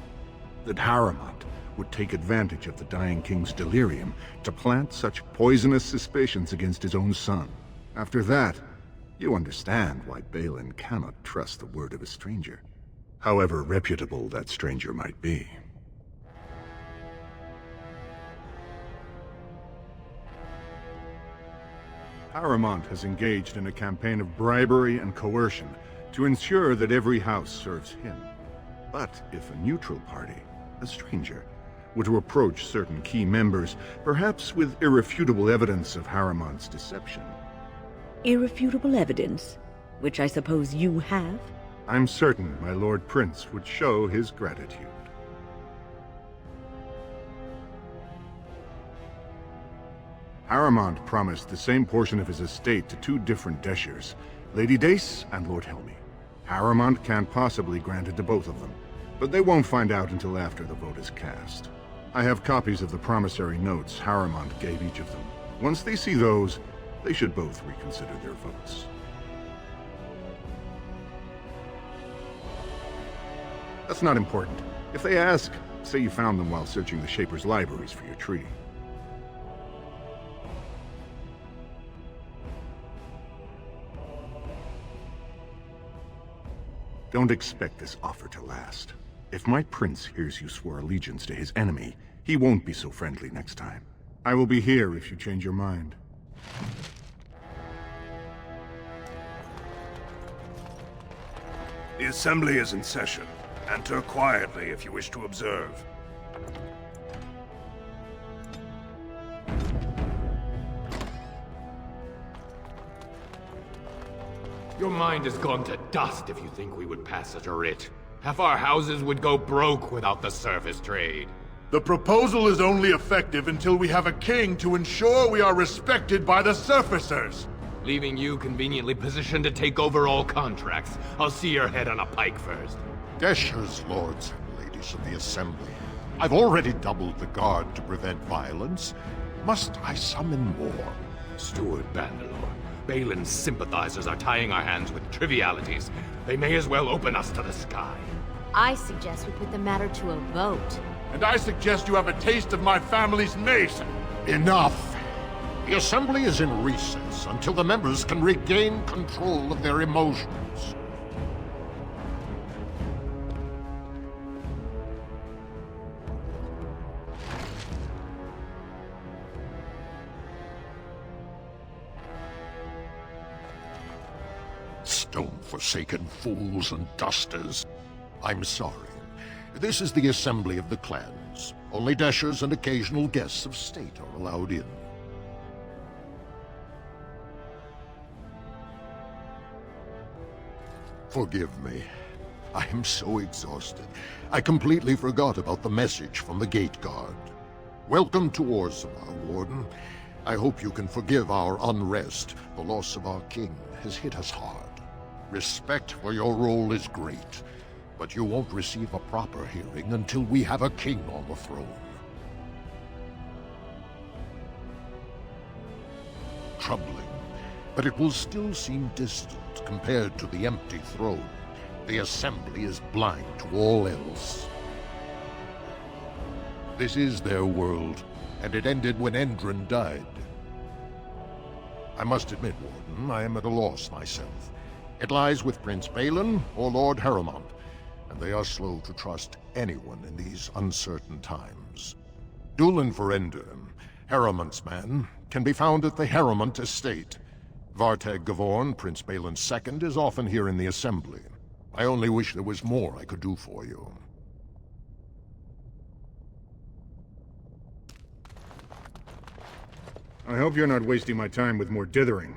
That Harriman would take advantage of the dying king's delirium to plant such poisonous suspicions against his own son. After that, you understand why Balin cannot trust the word of a stranger, however reputable that stranger might be. Harriman has engaged in a campaign of bribery and coercion to ensure that every house serves him. But if a neutral party, a stranger, were to approach certain key members, perhaps with irrefutable evidence of Harriman's deception, Irrefutable evidence, which I suppose you have? I'm certain my Lord Prince would show his gratitude. Harriman promised the same portion of his estate to two different Deshers, Lady Dace and Lord Helmy. Harriman can't possibly grant it to both of them, but they won't find out until after the vote is cast. I have copies of the promissory notes Harriman gave each of them. Once they see those, they should both reconsider their votes. That's not important. If they ask, say you found them while searching the Shaper's libraries for your treaty. Don't expect this offer to last. If my prince hears you swore allegiance to his enemy, he won't be so friendly next time. I will be here if you change your mind. The Assembly is in session. Enter quietly if you wish to observe. Your mind has gone to dust if you think we would pass such a writ. Half our houses would go broke without the service trade. The proposal is only effective until we have a king to ensure we are respected by the surfacers. Leaving you conveniently positioned to take over all contracts. I'll see your head on a pike first. Deshers, lords and ladies of the Assembly. I've already doubled the guard to prevent violence. Must I summon more? Steward Bandalore, Balin's sympathizers are tying our hands with trivialities. They may as well open us to the sky. I suggest we put the matter to a vote. And I suggest you have a taste of my family's mace. Enough! The Assembly is in recess until the members can regain control of their emotions. Stone-forsaken fools and dusters. I'm sorry. This is the Assembly of the Clans. Only Deshers and occasional guests of state are allowed in. Forgive me. I am so exhausted. I completely forgot about the message from the Gate Guard. Welcome to Orzammar, Warden. I hope you can forgive our unrest. The loss of our king has hit us hard. Respect for your role is great, but you won't receive a proper hearing until we have a king on the throne. Troubling, but it will still seem distant compared to the empty throne. The Assembly is blind to all else. This is their world, and it ended when Endron died. I must admit, Warden, I am at a loss myself. It lies with Prince Balin or Lord Harrowmont, and they are slow to trust anyone in these uncertain times. Dulin Verender, Harrowmont's man, can be found at the Harrowmont estate. Vartag Gavorn, Prince Balin's second, is often here in the Assembly. I only wish there was more I could do for you. I hope you're not wasting my time with more dithering.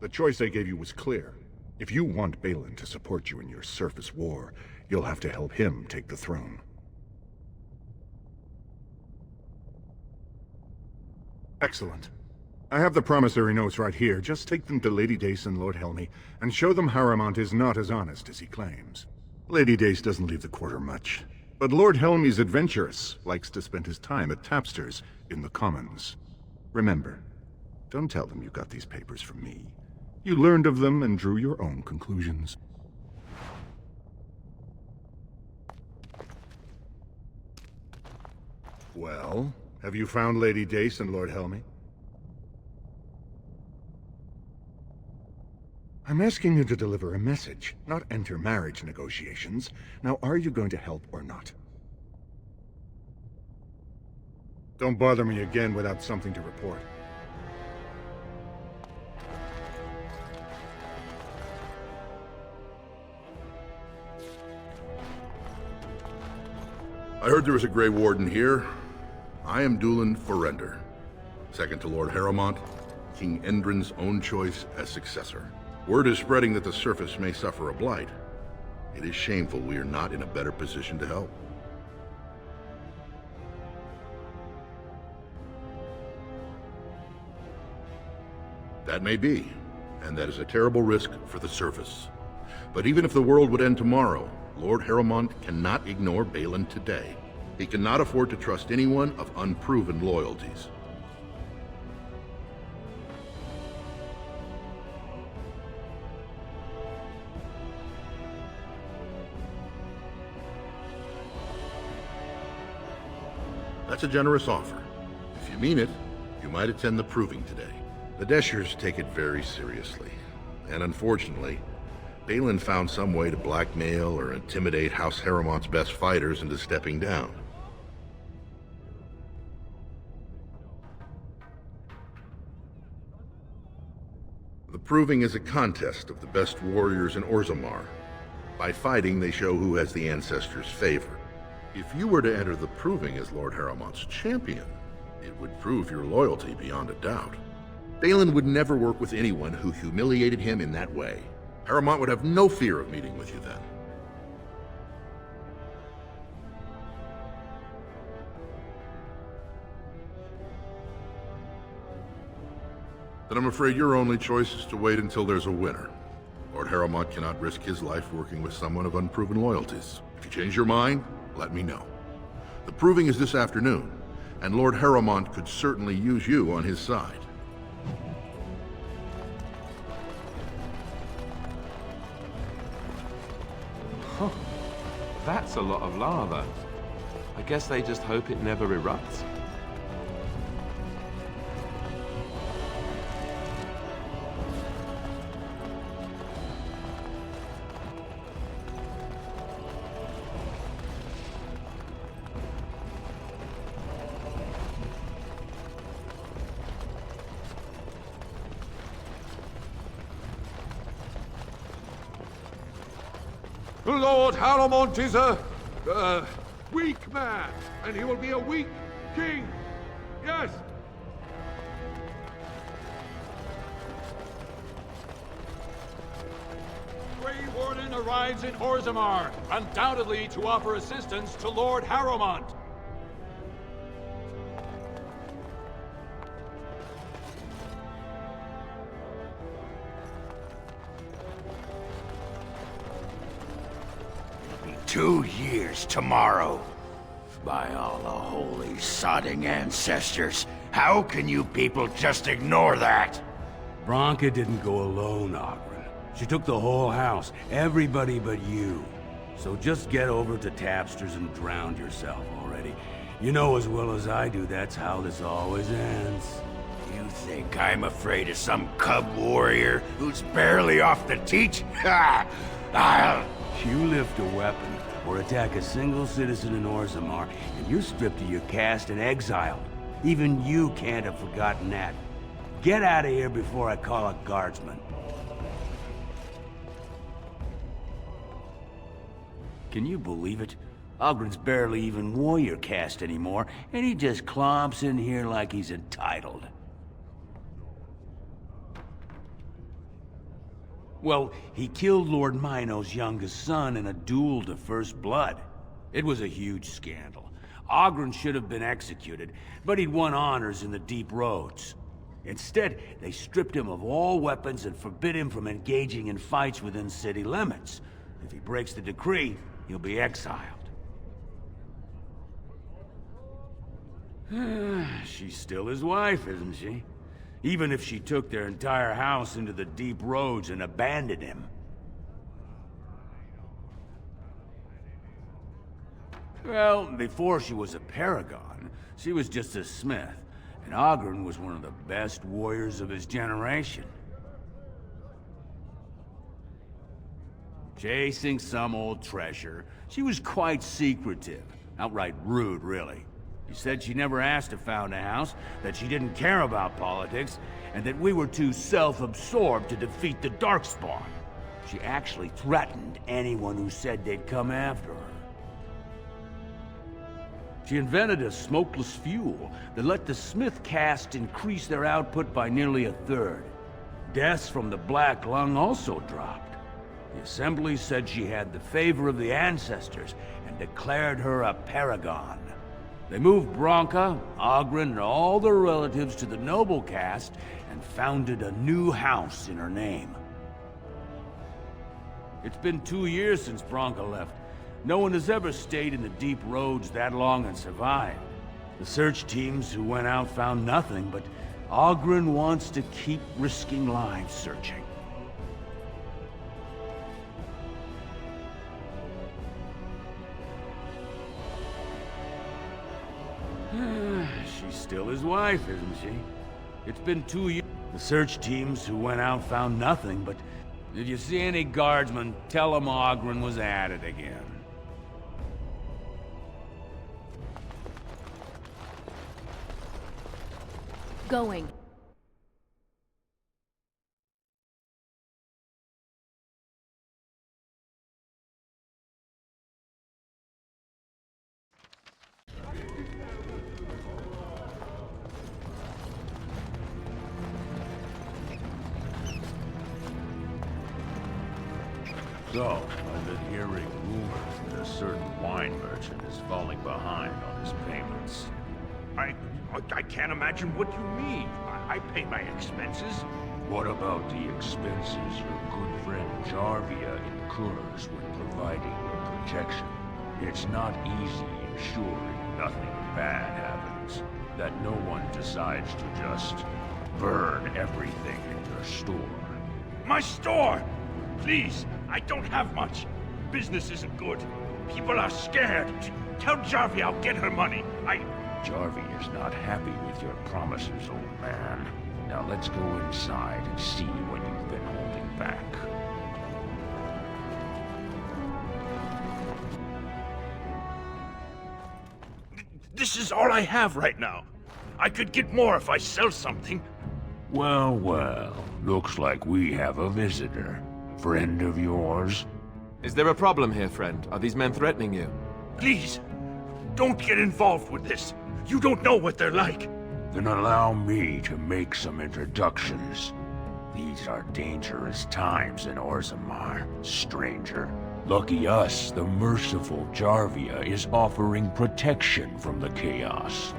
The choice I gave you was clear. If you want Balin to support you in your surface war, you'll have to help him take the throne. Excellent. I have the promissory notes right here. Just take them to Lady Dace and Lord Helmy, and show them Harrowmont is not as honest as he claims. Lady Dace doesn't leave the quarter much, but Lord Helmy's adventurous, likes to spend his time at tapsters in the Commons. Remember, don't tell them you got these papers from me. You learned of them and drew your own conclusions. Well, have you found Lady Dace and Lord Helmy? I'm asking you to deliver a message, not enter marriage negotiations. Now, are you going to help or not? Don't bother me again without something to report. I heard there was a Grey Warden here. I am Dulin Verender, second to Lord Harrowmont, King Endron's own choice as successor. Word is spreading that the surface may suffer a blight. It is shameful we are not in a better position to help. That may be, and that is a terrible risk for the surface. But even if the world would end tomorrow, Lord Harrowmont cannot ignore Balin today. He cannot afford to trust anyone of unproven loyalties. That's a generous offer. If you mean it, you might attend the proving today. The Deshers take it very seriously, and unfortunately, Balin found some way to blackmail or intimidate House Harrowmont's best fighters into stepping down. The proving is a contest of the best warriors in Orzammar. By fighting, they show who has the ancestors' favor. If you were to enter the proving as Lord Harrowmont's champion, it would prove your loyalty beyond a doubt. Balin would never work with anyone who humiliated him in that way. Harrowmont would have no fear of meeting with you then. Then I'm afraid your only choice is to wait until there's a winner. Lord Harrowmont cannot risk his life working with someone of unproven loyalties. If you change your mind, let me know. The proving is this afternoon, and Lord Harrowmont could certainly use you on his side. Huh. That's a lot of lava. I guess they just hope it never erupts. Lord Harrowmont is a weak man, and he will be a weak king. Yes. Grey Warden arrives in Orzammar, undoubtedly to offer assistance to Lord Harrowmont. 2 years tomorrow. By all the holy sodding ancestors, how can you people just ignore that? Branka didn't go alone, Oghren. She took the whole house, everybody but you. So just get over to Tapster's and drown yourself already. You know as well as I do that's how this always ends. You think I'm afraid of some cub warrior who's barely off the teach? Ha! You lift a weapon or attack a single citizen in Orzammar, and you're stripped of your caste and exiled. Even you can't have forgotten that. Get out of here before I call a guardsman. Can you believe it? Ogren's barely even warrior caste anymore, and he just clomps in here like he's entitled. Well, he killed Lord Mino's youngest son in a duel to first blood. It was a huge scandal. Oghren should have been executed, but he'd won honors in the Deep Roads. Instead, they stripped him of all weapons and forbid him from engaging in fights within city limits. If he breaks the decree, he'll be exiled. She's still his wife, isn't she? Even if she took their entire house into the Deep Roads and abandoned him. Well, before she was a paragon, she was just a smith, and Oghren was one of the best warriors of his generation. Chasing some old treasure, she was quite secretive, outright rude, really. She said she never asked to found a house, that she didn't care about politics, and that we were too self-absorbed to defeat the Darkspawn. She actually threatened anyone who said they'd come after her. She invented a smokeless fuel that let the Smith caste increase their output by nearly 1/3. Deaths from the Black Lung also dropped. The Assembly said she had the favor of the ancestors and declared her a paragon. They moved Branka, Oghren, and all their relatives to the noble caste and founded a new house in her name. It's been 2 years since Branka left. No one has ever stayed in the Deep Roads that long and survived. The search teams who went out found nothing, but Oghren wants to keep risking lives searching. She's still his wife, isn't she? It's been 2 years. The search teams who went out found nothing, but if you see any guardsmen, tell them Oghren was at it again. Going. So, I've been hearing rumors that a certain wine merchant is falling behind on his payments. I can't imagine what you mean. I pay my expenses. What about the expenses your good friend Jarvia incurs when providing your protection? It's not easy ensuring nothing bad happens, that no one decides to just burn everything in your store. My store! Please, I don't have much. Business isn't good. People are scared. Tell Jarvia I'll get her money. Jarvia is not happy with your promises, old man. Now let's go inside and see what you've been holding back. This is all I have right now. I could get more if I sell something. Well, well. Looks like we have a visitor. Friend of yours? Is there a problem here, friend? Are these men threatening you? Please, don't get involved with this. You don't know what they're like. Then allow me to make some introductions. These are dangerous times in Orzammar, stranger. Lucky us, the merciful Jarvia is offering protection from the chaos.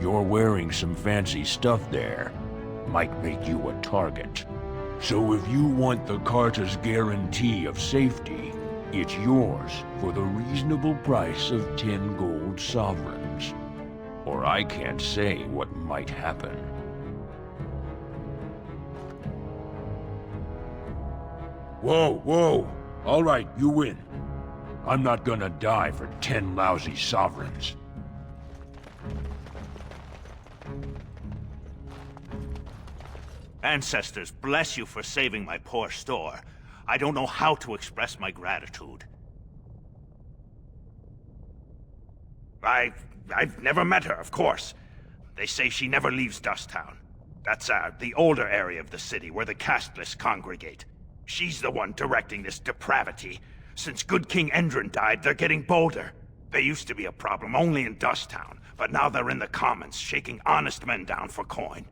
You're wearing some fancy stuff there. Might make you a target. So if you want the Carta's guarantee of safety, It's yours for the reasonable price of 10 gold sovereigns. Or I can't say what might happen. Whoa, whoa! All right, you win. I'm not gonna die for 10 lousy sovereigns. Ancestors, bless you for saving my poor store. I don't know how to express my gratitude. I've never met her, of course. They say she never leaves Dusttown. That's, the older area of the city where the casteless congregate. She's the one directing this depravity. Since good King Endrin died, they're getting bolder. They used to be a problem only in Dusttown, but now they're in the commons, shaking honest men down for coin.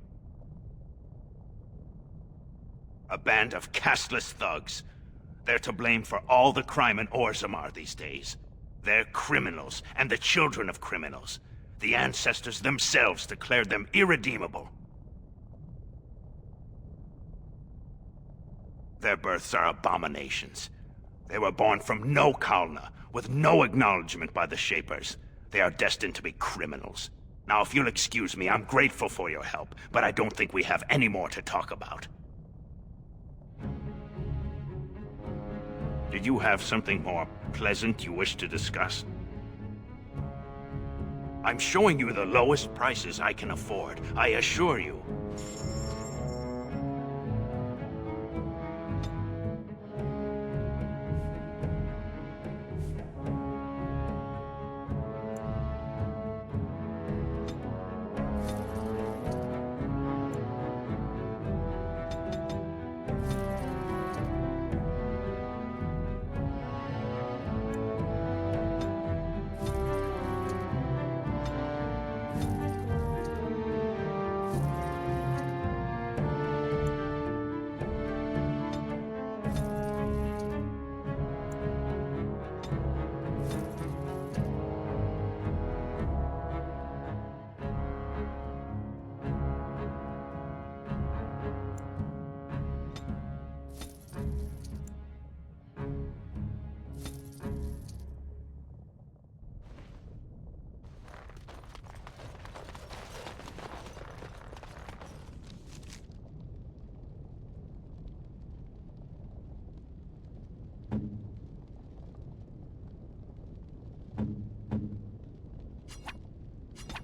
A band of casteless thugs. They're to blame for all the crime in Orzammar these days. They're criminals, and the children of criminals. The ancestors themselves declared them irredeemable. Their births are abominations. They were born from no Kalna, with no acknowledgement by the Shapers. They are destined to be criminals. Now, if you'll excuse me, I'm grateful for your help, but I don't think we have any more to talk about. Did you have something more pleasant you wish to discuss? I'm showing you the lowest prices I can afford, I assure you.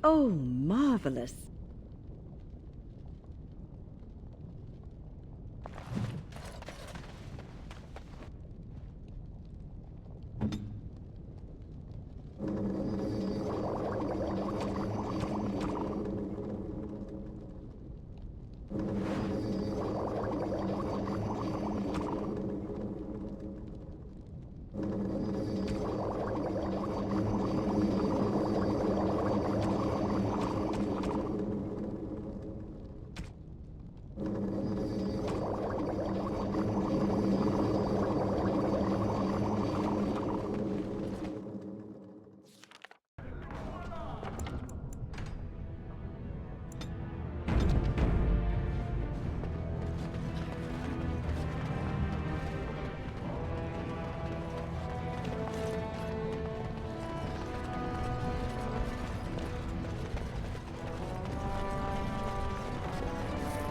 Oh, marvelous.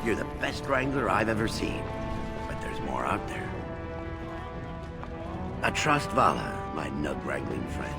You're the best wrangler I've ever seen, but there's more out there. I trust Vala, my nug-wrangling friend.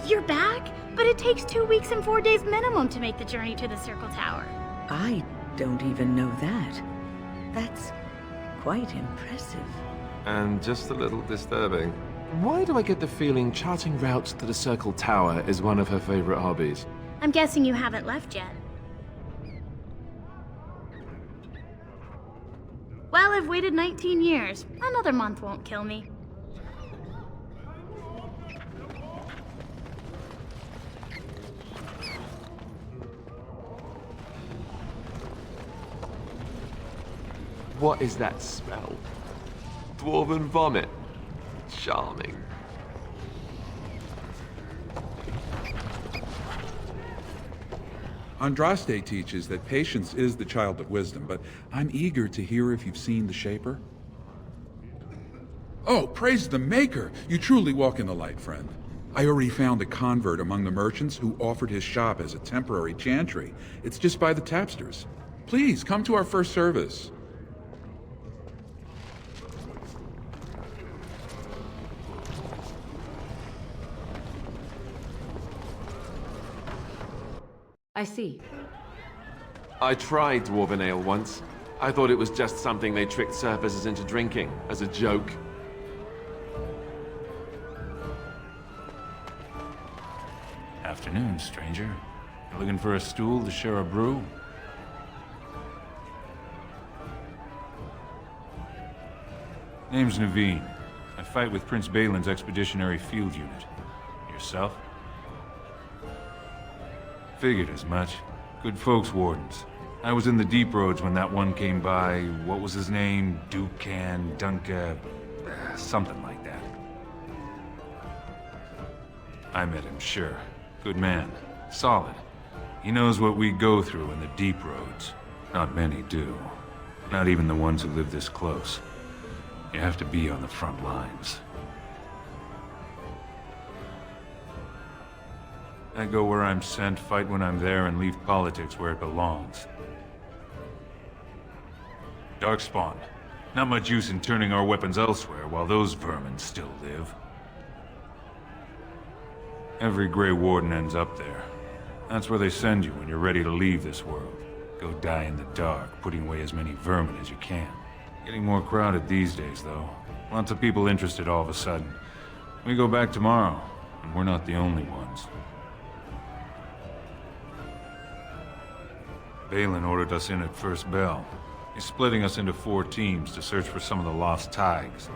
You're back? But it takes 2 weeks and 4 days minimum to make the journey to the Circle Tower. I don't even know that. That's quite impressive. And just a little disturbing. Why do I get the feeling charting routes to the Circle Tower is one of her favorite hobbies? I'm guessing you haven't left yet. Well, I've waited 19 years. Another month won't kill me. What is that smell? Dwarven vomit. Charming. Andraste teaches that patience is the child of wisdom, but I'm eager to hear if you've seen the Shaper. Oh, praise the Maker! You truly walk in the light, friend. I already found a convert among the merchants who offered his shop as a temporary chantry. It's just by the tapsters. Please, come to our first service. I see. I tried Dwarven Ale once. I thought it was just something they tricked surfacers into drinking, as a joke. Afternoon, stranger. You looking for a stool to share a brew? Name's Naveen. I fight with Prince Balin's Expeditionary Field Unit. Yourself? Figured as much. Good folks, Wardens. I was in the Deep Roads when that one came by. What was his name? Dukan, Dunka... something like that. I met him, sure. Good man. Solid. He knows what we go through in the Deep Roads. Not many do. Not even the ones who live this close. You have to be on the front lines. I go where I'm sent, fight when I'm there, and leave politics where it belongs. Darkspawn. Not much use in turning our weapons elsewhere while those vermin still live. Every Grey Warden ends up there. That's where they send you when you're ready to leave this world. Go die in the dark, putting away as many vermin as you can. Getting more crowded these days, though. Lots of people interested all of a sudden. We go back tomorrow, and we're not the only ones. Balin ordered us in at first bell. He's splitting us into 4 teams to search for some of the lost Tigers.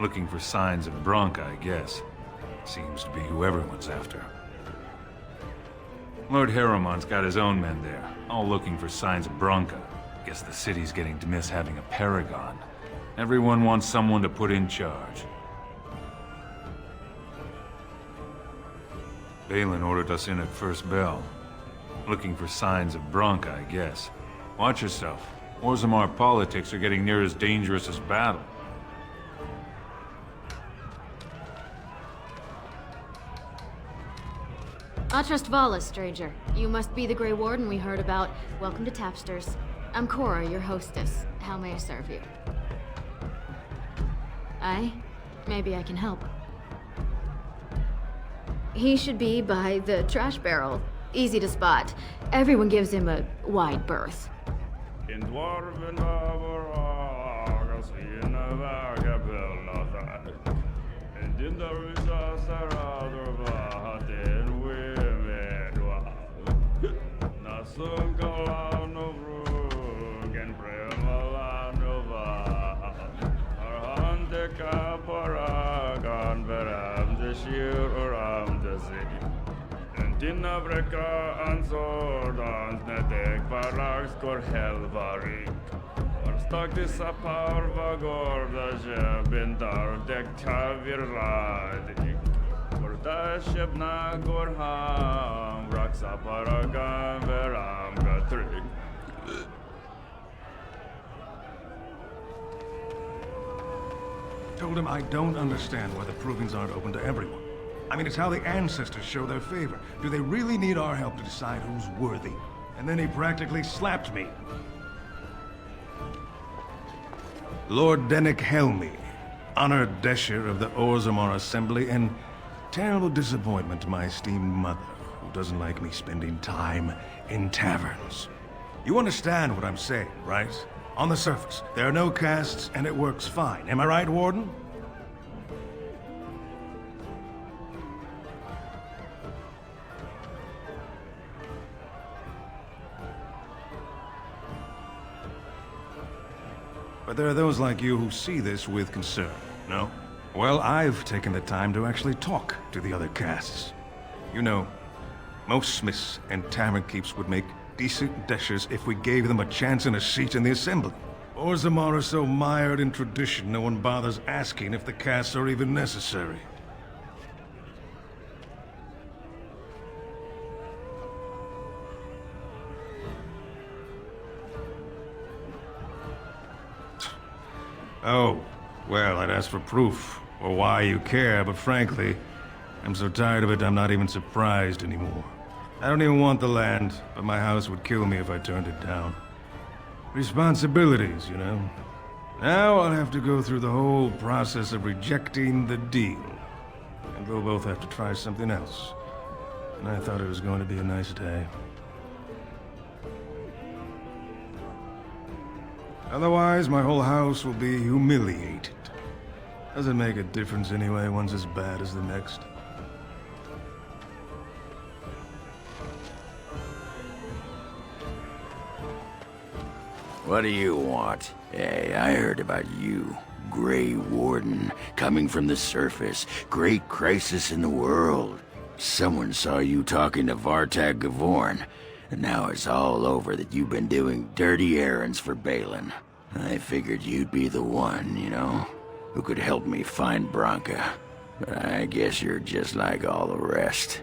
Looking for signs of Branka, I guess. Seems to be who everyone's after. Lord Harrowmont's got his own men there, all looking for signs of Branka. Guess the city's getting to miss having a paragon. Everyone wants someone to put in charge. Balin ordered us in at first bell. Looking for signs of Branka, I guess. Watch yourself. Orzammar politics are getting near as dangerous as battle. Atrust Vala, stranger. You must be the Grey Warden we heard about. Welcome to Tapsters. I'm Cora, your hostess. How may I serve you? Aye? Maybe I can help. He should be by the trash barrel. Easy to spot. Everyone gives him a wide berth. Dina breka ansordans nedek varlags kor helvarik. Varstaktis apar vagorda jebindar dek tavirladik. Vorda shebna gorham raksaparagan veram gatrik. Told him I don't understand why the provings aren't open to everyone. I mean, it's how the ancestors show their favor. Do they really need our help to decide who's worthy? And then he practically slapped me. Lord Dennick Helmi, honored Desher of the Orzammar Assembly, and terrible disappointment to my esteemed mother, who doesn't like me spending time in taverns. You understand what I'm saying, right? On the surface, there are no castes, and it works fine. Am I right, Warden? But there are those like you who see this with concern, no? Well, I've taken the time to actually talk to the other castes. You know, most smiths and tavern keeps would make decent deshers if we gave them a chance and a seat in the assembly. Orzammar is so mired in tradition, no one bothers asking if the casts are even necessary. Oh, well, I'd ask for proof, or why you care, but frankly, I'm so tired of it I'm not even surprised anymore. I don't even want the land, but my house would kill me if I turned it down. Responsibilities, you know. Now I'll have to go through the whole process of rejecting the deal. And we'll both have to try something else. And I thought it was going to be a nice day. Otherwise, my whole house will be humiliated. Doesn't make a difference anyway, one's as bad as the next. What do you want? Hey, I heard about you. Grey Warden, coming from the surface. Great crisis in the world. Someone saw you talking to Vartag Gavorn, and now it's all over that you've been doing dirty errands for Balin. I figured you'd be the one, you know, who could help me find Branka. But I guess you're just like all the rest.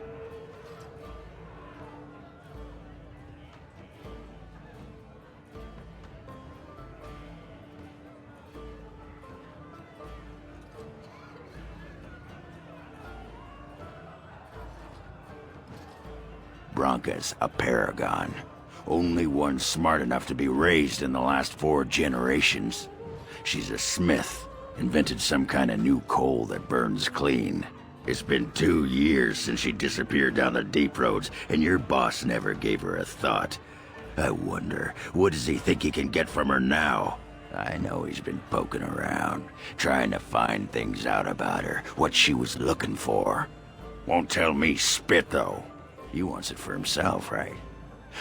Branka's a paragon. Only one smart enough to be raised in the last 4 generations. She's a smith. Invented some kind of new coal that burns clean. It's been 2 years since she disappeared down the deep roads, and your boss never gave her a thought. I wonder, what does he think he can get from her now? I know he's been poking around, trying to find things out about her, what she was looking for. Won't tell me spit, though. He wants it for himself, right?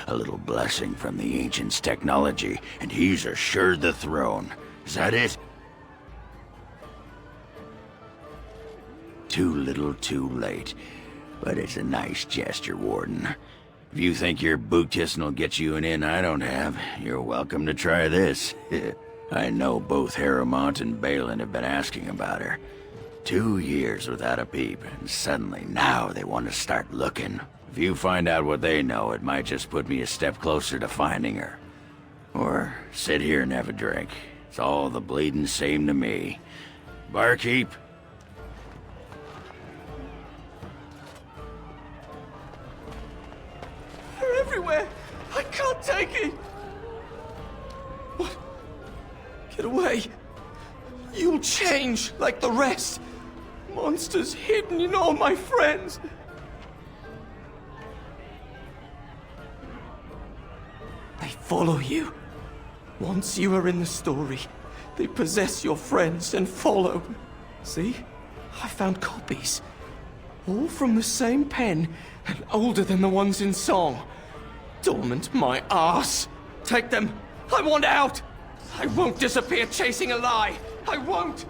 A little blessing from the Ancients' technology, and he's assured the throne. Is that it? Too little, too late. But it's a nice gesture, Warden. If you think your boot kissing will get you an in I don't have, you're welcome to try this. I know both Harrowmont and Balin have been asking about her. 2 years without a peep, and suddenly now they want to start looking. If you find out what they know, it might just put me a step closer to finding her. Or sit here and have a drink. It's all the bleeding same to me. Barkeep? They're everywhere! I can't take it! What? Get away! You'll change like the rest! Monsters hidden in all my friends! They follow you. Once you are in the story, they possess your friends and follow. See? I found copies. All from the same pen, and older than the ones in song. Dormant my ass. Take them. I want out. I won't disappear chasing a lie. I won't.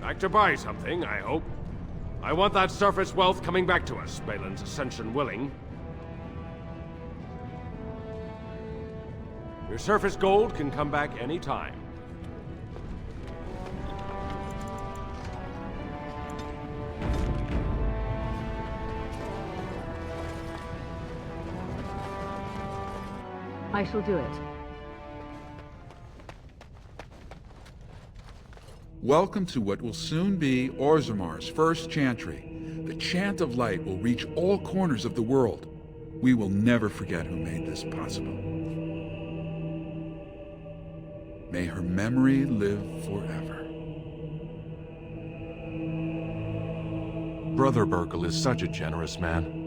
Like to buy something, I hope. I want that surface wealth coming back to us, Balin's ascension willing. Your surface gold can come back any time. I shall do it. Welcome to what will soon be Orzammar's first chantry. The chant of light will reach all corners of the world. We will never forget who made this possible. May her memory live forever. Brother Burkle is such a generous man.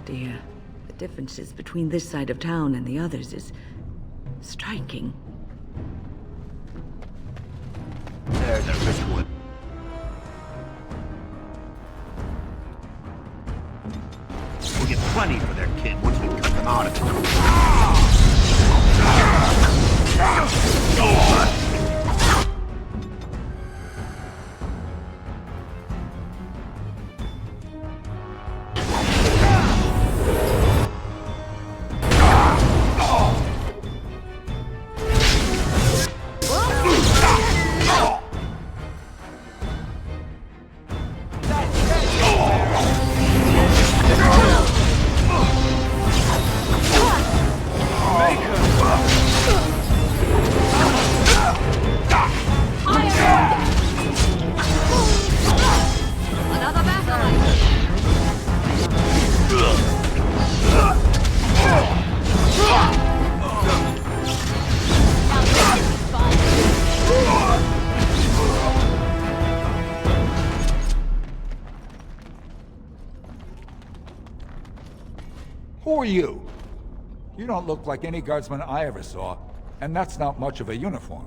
dear. The differences between this side of town and the others is striking. There's a rich one. We'll get plenty for their kid once we cut them out of it. Who are you? You don't look like any guardsman I ever saw, and that's not much of a uniform.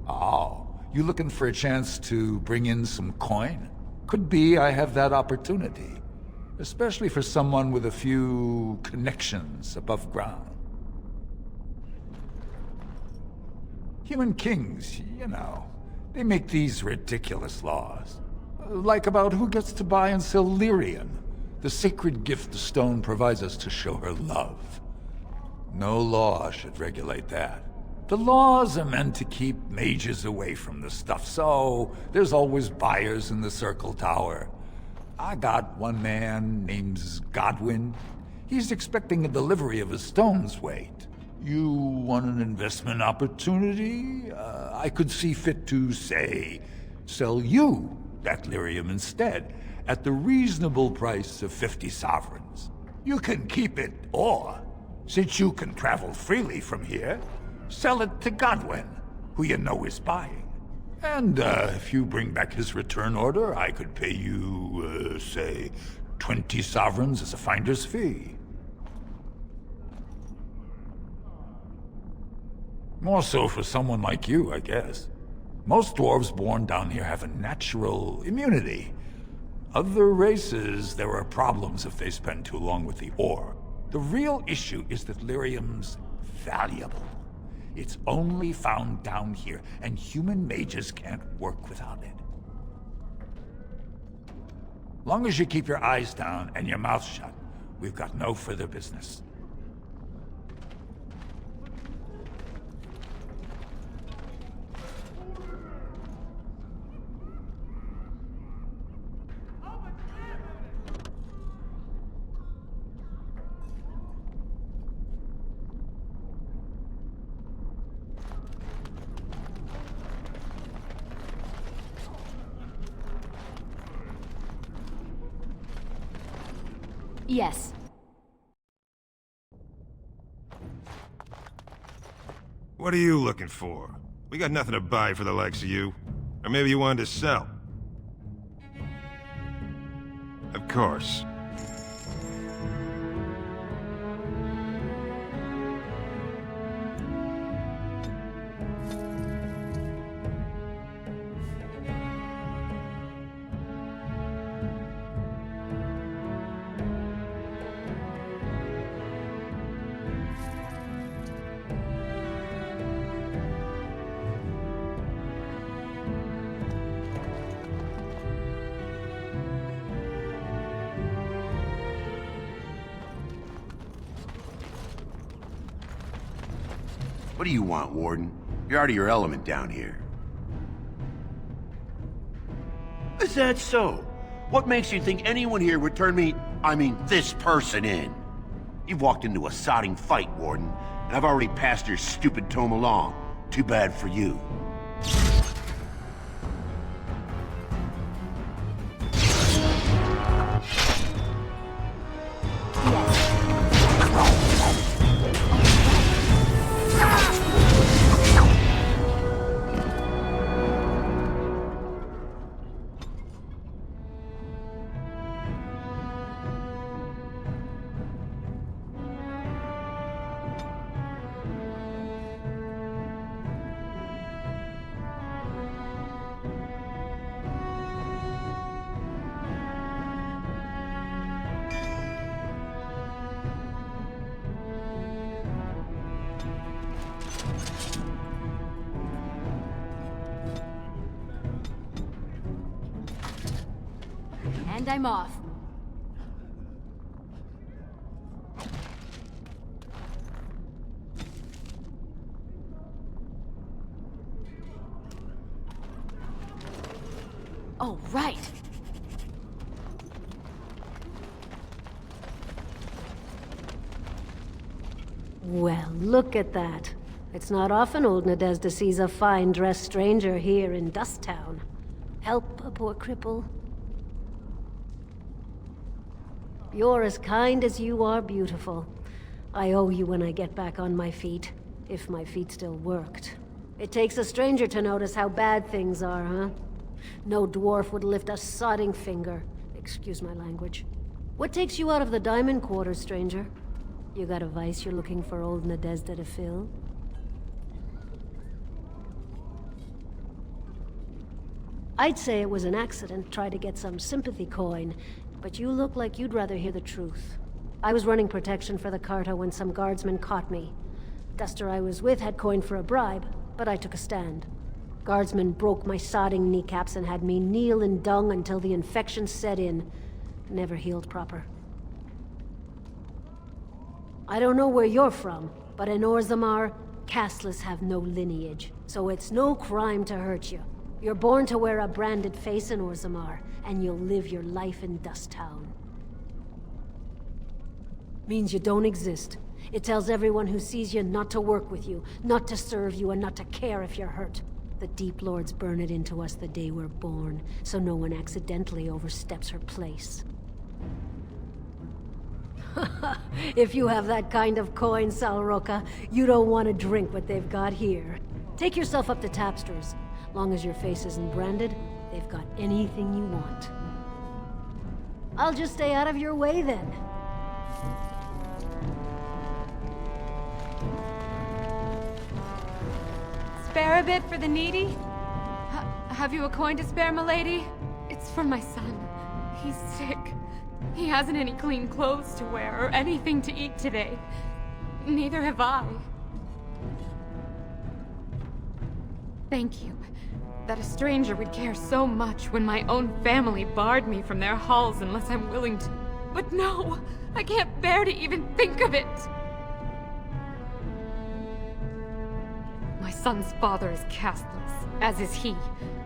Oh, you looking for a chance to bring in some coin? Could be I have that opportunity. Especially for someone with a few connections above ground. Human kings, you know, they make these ridiculous laws. Like about who gets to buy and sell lyrium, the sacred gift the stone provides us to show her love. No law should regulate that. The laws are meant to keep mages away from the stuff, so there's always buyers in the Circle Tower. I got one man named Godwin. He's expecting a delivery of his stone's weight. You want an investment opportunity? I could see fit to, say, sell you that lyrium instead, at the reasonable price of 50 sovereigns. You can keep it, or, since you can travel freely from here, sell it to Godwin, who you know is buying. And if you bring back his return order, I could pay you, say, 20 sovereigns as a finder's fee. More so for someone like you, I guess. Most dwarves born down here have a natural immunity. Other races, there are problems if they spend too long with the ore. The real issue is that lyrium's valuable. It's only found down here, and human mages can't work without it. Long as you keep your eyes down and your mouth shut, we've got no further business. Yes. What are you looking for? We got nothing to buy for the likes of you. Or maybe you wanted to sell. Of course. What do you want, Warden? You're out of your element down here. Is that so? What makes you think anyone here would turn me, this person in? You've walked into a sodding fight, Warden, and I've already passed your stupid tome along. Too bad for you. And I'm off. Oh, right. Well, look at that. It's not often old Nadezhda sees a fine-dressed stranger here in Dust Town. Help a poor cripple. You're as kind as you are beautiful. I owe you when I get back on my feet. If my feet still worked. It takes a stranger to notice how bad things are, huh? No dwarf would lift a sodding finger. Excuse my language. What takes you out of the Diamond Quarter, stranger? You got a vice you're looking for old Nadezhda to fill? I'd say it was an accident, try to get some sympathy coin, but you look like you'd rather hear the truth. I was running protection for the Carta when some guardsmen caught me. Duster I was with had coin for a bribe, but I took a stand. Guardsmen broke my sodding kneecaps and had me kneel in dung until the infection set in. Never healed proper. I don't know where you're from, but in Orzammar, casteless have no lineage, so it's no crime to hurt you. You're born to wear a branded face in Orzammar, and you'll live your life in Dust Town. Means you don't exist. It tells everyone who sees you not to work with you, not to serve you, and not to care if you're hurt. The Deep Lords burn it into us the day we're born, so no one accidentally oversteps her place. If you have that kind of coin, Salroka, you don't want to drink what they've got here. Take yourself up to Tapster's. Long as your face isn't branded, they've got anything you want. I'll just stay out of your way then. Spare a bit for the needy? Have you a coin to spare, milady? It's for my son. He's sick. He hasn't any clean clothes to wear or anything to eat today. Neither have I. Thank you. That a stranger would care so much when my own family barred me from their halls unless I'm willing to. But no! I can't bear to even think of it! My son's father is casteless, as is he.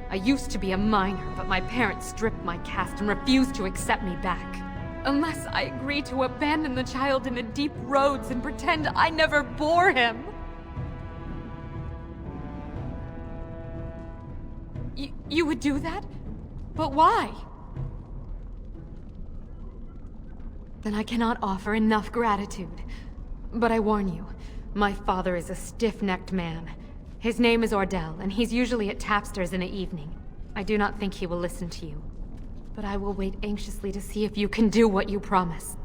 I used to be a minor, but my parents stripped my caste and refused to accept me back. Unless I agree to abandon the child in the deep roads and pretend I never bore him. You would do that? But why? Then I cannot offer enough gratitude. But I warn you, my father is a stiff-necked man. His name is Ordell, and he's usually at Tapster's in the evening. I do not think he will listen to you. But I will wait anxiously to see if you can do what you promise.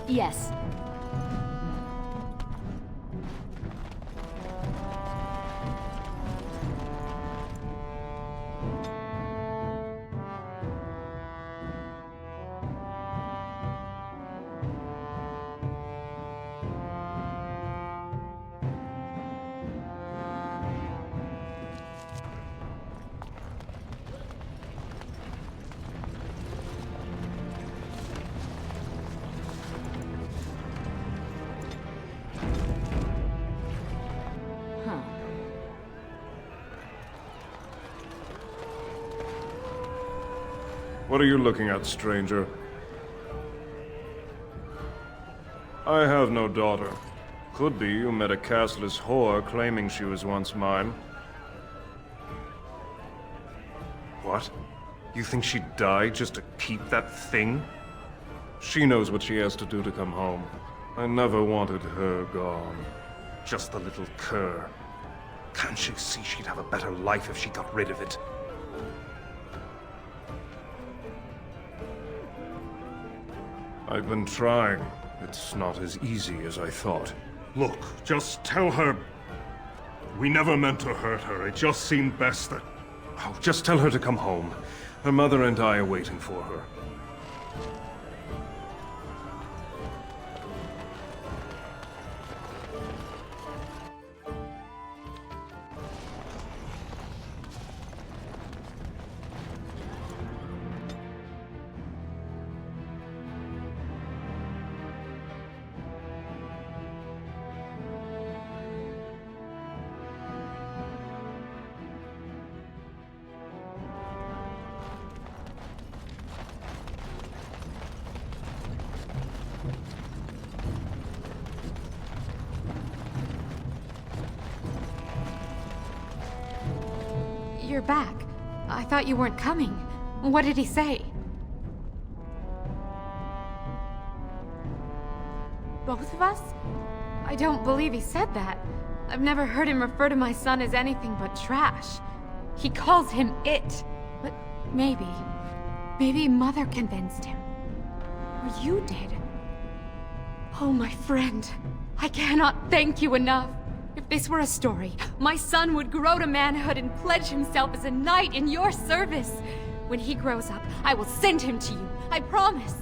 Yes. What are you looking at, stranger? I have no daughter. Could be you met a castless whore claiming she was once mine. What? You think she'd die just to keep that thing? She knows what she has to do to come home. I never wanted her gone. Just the little cur. Can't she see she'd have a better life if she got rid of it? I've been trying. It's not as easy as I thought. Look, just tell her... We never meant to hurt her. It just seemed best that... Oh, just tell her to come home. Her mother and I are waiting for her. You're back. I thought you weren't coming. What did he say? Both of us? I don't believe he said that. I've never heard him refer to my son as anything but trash. He calls him it. But maybe Mother convinced him. Or you did. Oh, my friend. I cannot thank you enough. If this were a story, my son would grow to manhood and pledge himself as a knight in your service. When he grows up, I will send him to you. I promise.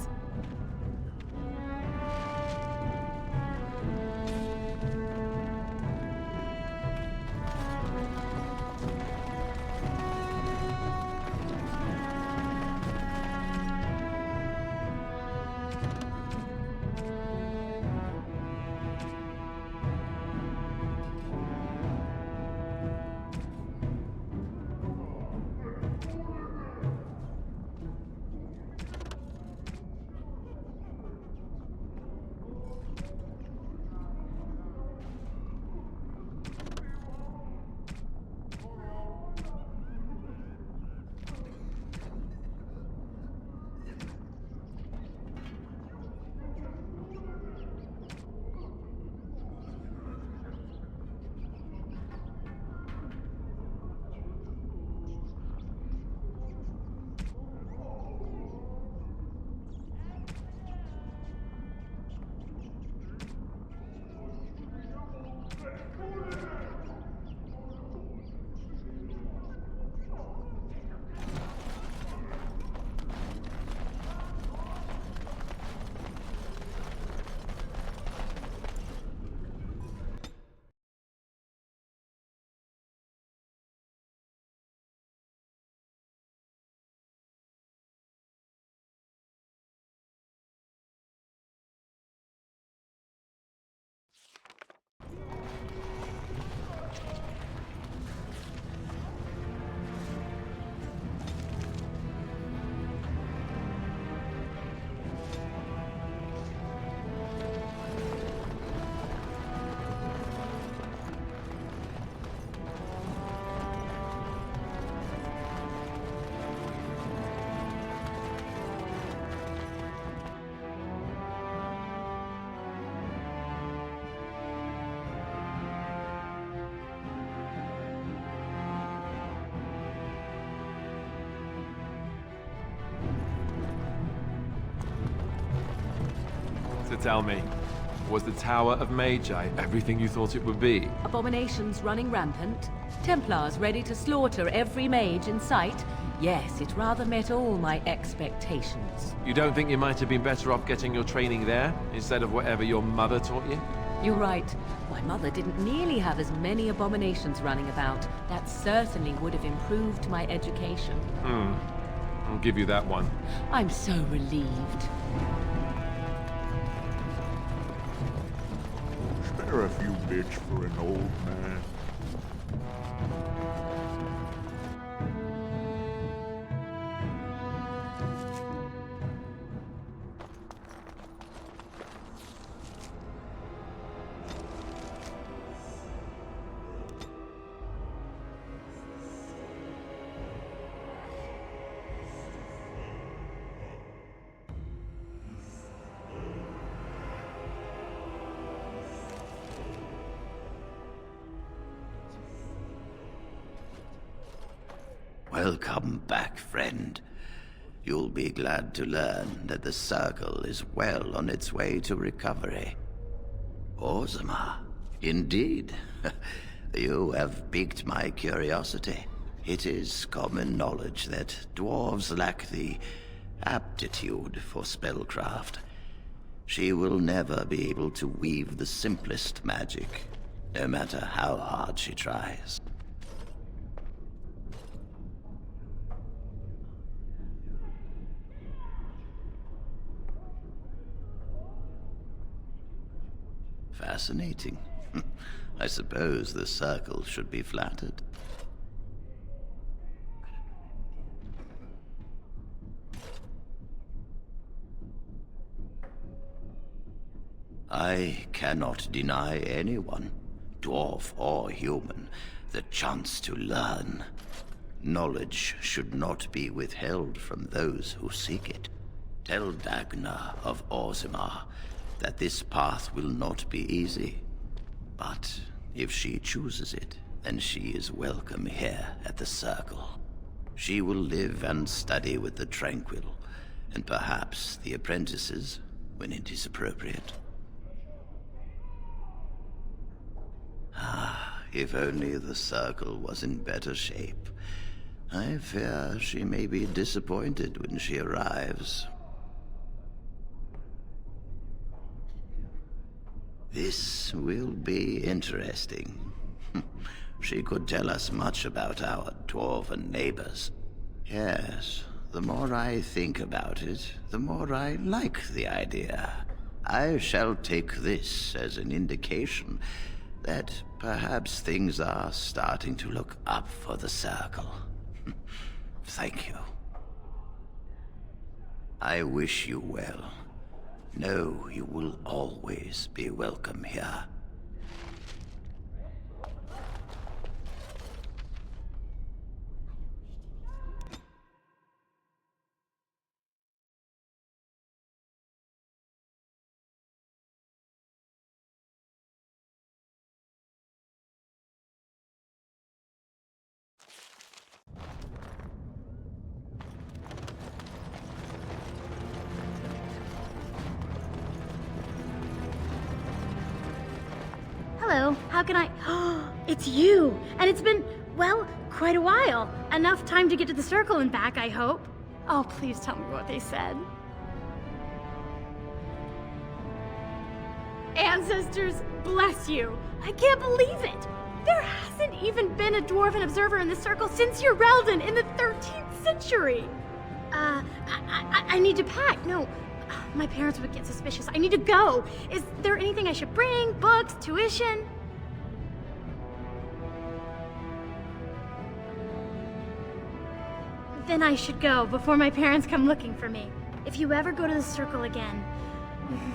So tell me, was the Tower of Magi everything you thought it would be? Abominations running rampant? Templars ready to slaughter every mage in sight? Yes, it rather met all my expectations. You don't think you might have been better off getting your training there, instead of whatever your mother taught you? You're right. My mother didn't nearly have as many abominations running about. That certainly would have improved my education. I'll give you that one. I'm so relieved. Spare a few bits for an old man. Welcome back, friend. You'll be glad to learn that the Circle is well on its way to recovery. Orzammar, indeed. You have piqued my curiosity. It is common knowledge that dwarves lack the aptitude for spellcraft. She will never be able to weave the simplest magic, no matter how hard she tries. Fascinating. I suppose the Circle should be flattered. I cannot deny anyone, dwarf or human, the chance to learn. Knowledge should not be withheld from those who seek it. Tell Dagna of Orzammar that this path will not be easy. But if she chooses it, then she is welcome here at the Circle. She will live and study with the Tranquil, and perhaps the apprentices, when it is appropriate. Ah, if only the Circle was in better shape. I fear she may be disappointed when she arrives. This will be interesting. She could tell us much about our dwarven neighbors. Yes, the more I think about it, the more I like the idea. I shall take this as an indication that perhaps things are starting to look up for the Circle. Thank you. I wish you well. Know you will always be welcome here. Hello, how can I... It's you! And it's been, well, quite a while. Enough time to get to the Circle and back, I hope. Oh, please tell me what they said. Ancestors, bless you! I can't believe it! There hasn't even been a Dwarven observer in the Circle since Urelden in the 13th century! I need to pack. No, my parents would get suspicious. I need to go. Is there anything I should bring? Books? Tuition? Then I should go before my parents come looking for me. If you ever go to the Circle again,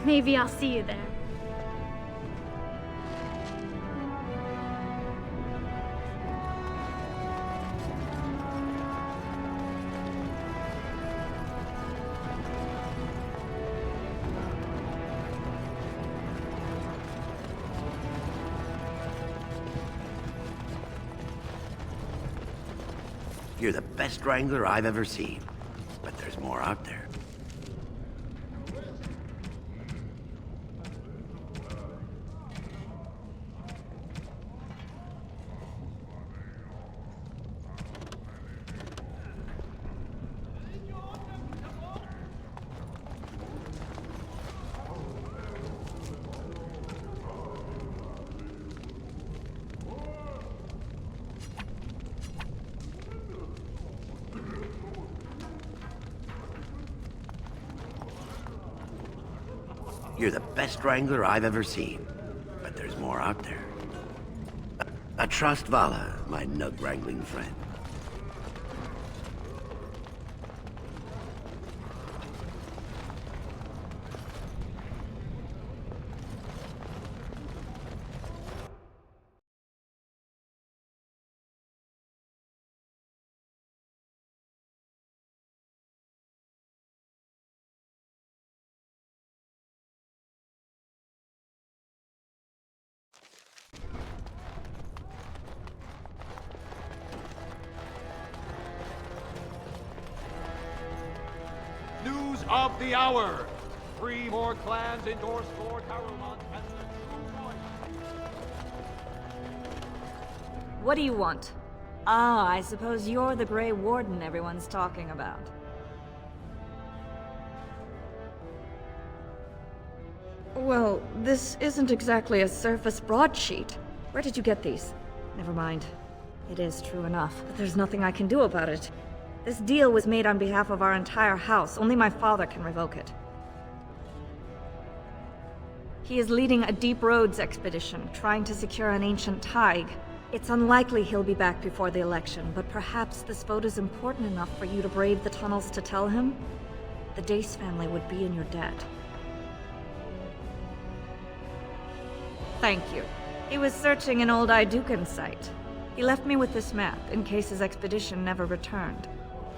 maybe I'll see you there. You're the best wrangler I've ever seen. But there's more out there. You're the best wrangler I've ever seen. But there's more out there. I trust Vala, my nug-wrangling friend. news of the hour. 3 more clans endorse Lord Harrowmont as the true choice. What do you want? Ah, I suppose you're the Grey Warden everyone's talking about. Well, this isn't exactly a surface broadsheet. Where did you get these? Never mind. It is true enough, but there's nothing I can do about it. This deal was made on behalf of our entire house. Only my father can revoke it. He is leading a Deep Roads expedition, trying to secure an ancient Tig. It's unlikely he'll be back before the election, but perhaps this vote is important enough for you to brave the tunnels to tell him? The Dace family would be in your debt. Thank you. He was searching an old Idukan site. He left me with this map, in case his expedition never returned.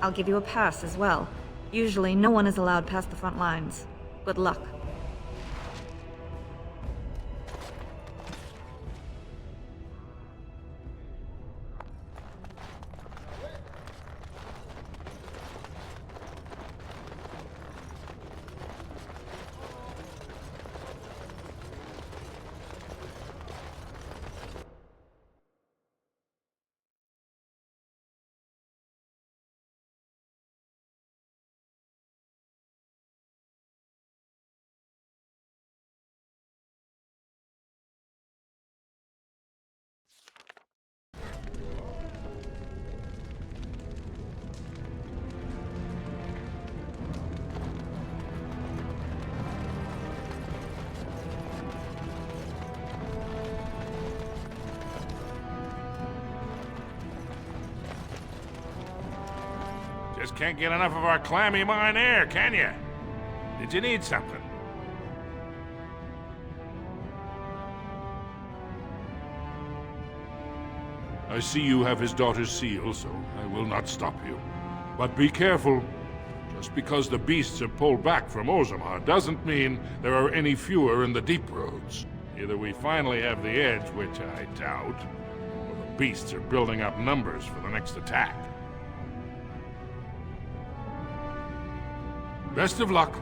I'll give you a pass as well. Usually, no one is allowed past the front lines. Good luck. Just can't get enough of our clammy mine air, can you? Did you need something? I see you have his daughter's seal, so I will not stop you. But be careful. Just because the beasts have pulled back from Orzammar doesn't mean there are any fewer in the Deep Roads. Either we finally have the edge, which I doubt, or the beasts are building up numbers for the next attack. Best of luck.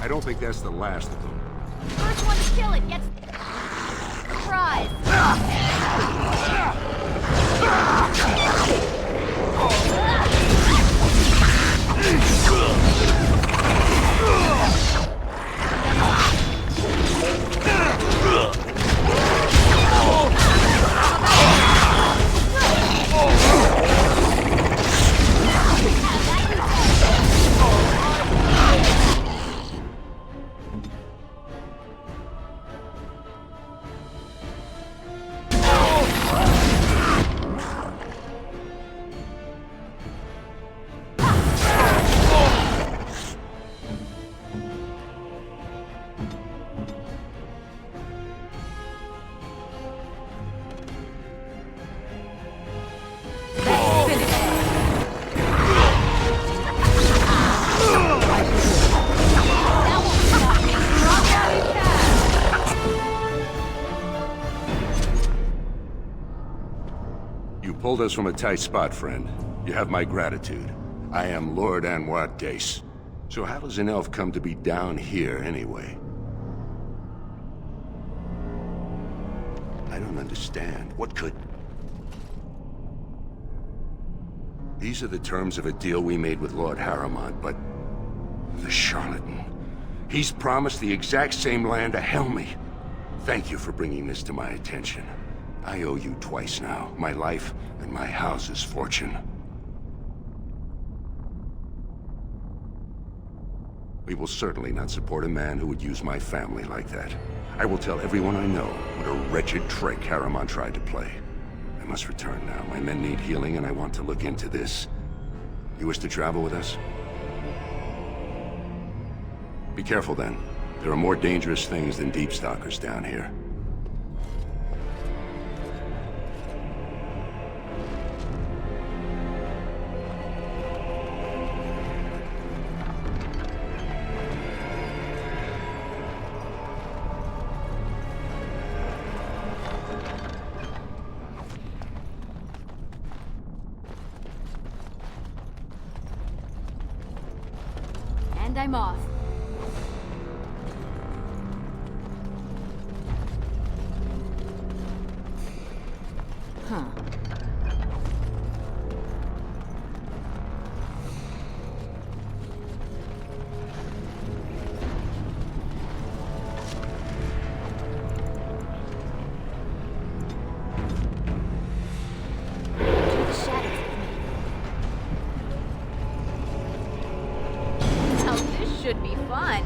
I don't think that's the last of them. First one to kill it gets the prize. Pulled us from a tight spot, friend. You have my gratitude. I am Lord Anwar Dace. So how does an elf come to be down here anyway? I don't understand. What could... These are the terms of a deal we made with Lord Harrimont, but... the charlatan. He's promised the exact same land to Helmi. Thank you for bringing this to my attention. I owe you twice now. My life and my house's fortune. We will certainly not support a man who would use my family like that. I will tell everyone I know what a wretched trick Harrimont tried to play. I must return now. My men need healing and I want to look into this. You wish to travel with us? Be careful then. There are more dangerous things than deep stalkers down here. And I'm off. Huh. Should be fun.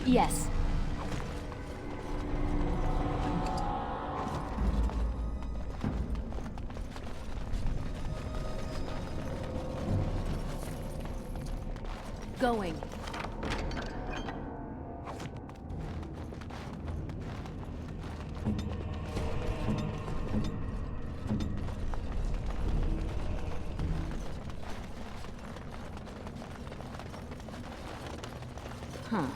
Yes. Going. Huh.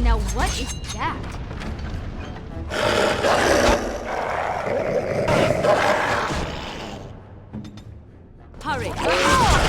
Now what is that? Hurry!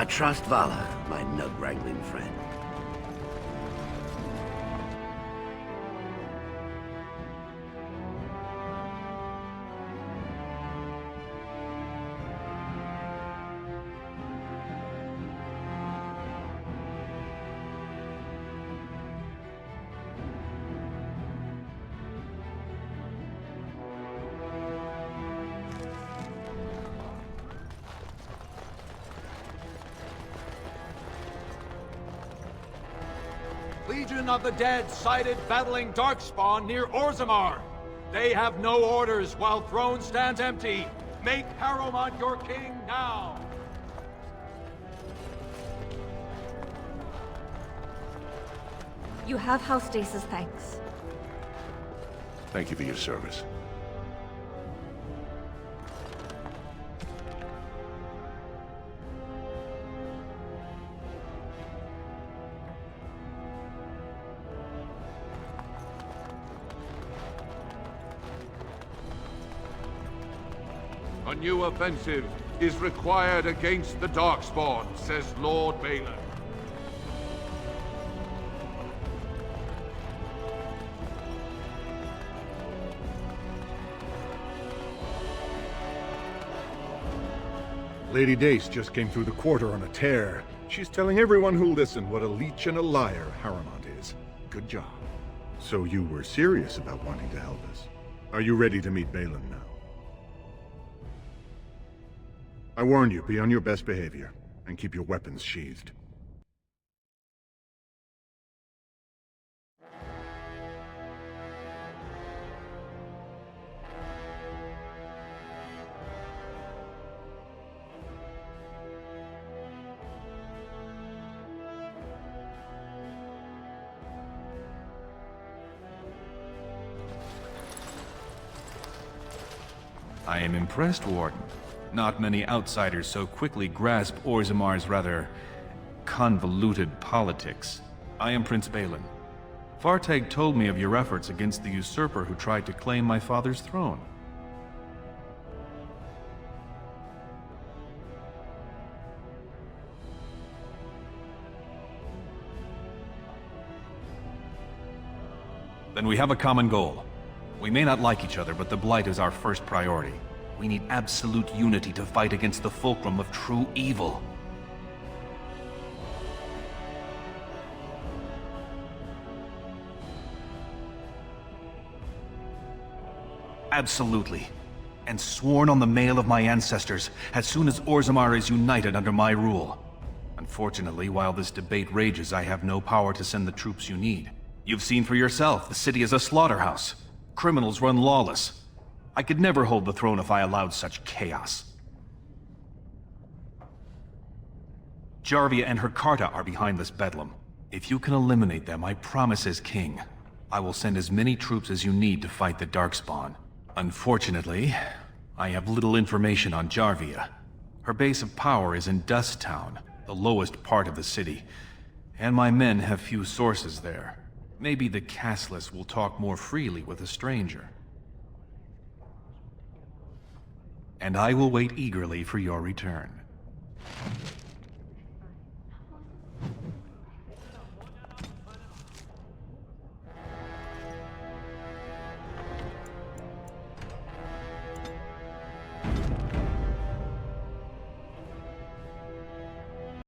I trust Vala, my nug-wrangling friend. Legion of the Dead sighted battling Darkspawn near Orzammar. They have no orders while throne stands empty. Make Harrowmont your king now! You have House Dace's thanks. Thank you for your service. A new offensive is required against the Darkspawn, says Lord Balin. Lady Dace just came through the quarter on a tear. She's telling everyone who'll listen what a leech and a liar Harrowmont is. Good job. So you were serious about wanting to help us. Are you ready to meet Balin now? I warn you, be on your best behavior, and keep your weapons sheathed. I am impressed, Warden. Not many outsiders so quickly grasp Orzammar's rather convoluted politics. I am Prince Balin. Fartag told me of your efforts against the usurper who tried to claim my father's throne. Then we have a common goal. We may not like each other, but the Blight is our first priority. We need absolute unity to fight against the fulcrum of true evil. Absolutely. And sworn on the mail of my ancestors, as soon as Orzammar is united under my rule. Unfortunately, while this debate rages, I have no power to send the troops you need. You've seen for yourself, the city is a slaughterhouse. Criminals run lawless. I could never hold the throne if I allowed such chaos. Jarvia and her Carta are behind this bedlam. If you can eliminate them, I promise as king, I will send as many troops as you need to fight the Darkspawn. Unfortunately, I have little information on Jarvia. Her base of power is in Dust Town, the lowest part of the city, and my men have few sources there. Maybe the castless will talk more freely with a stranger. And I will wait eagerly for your return.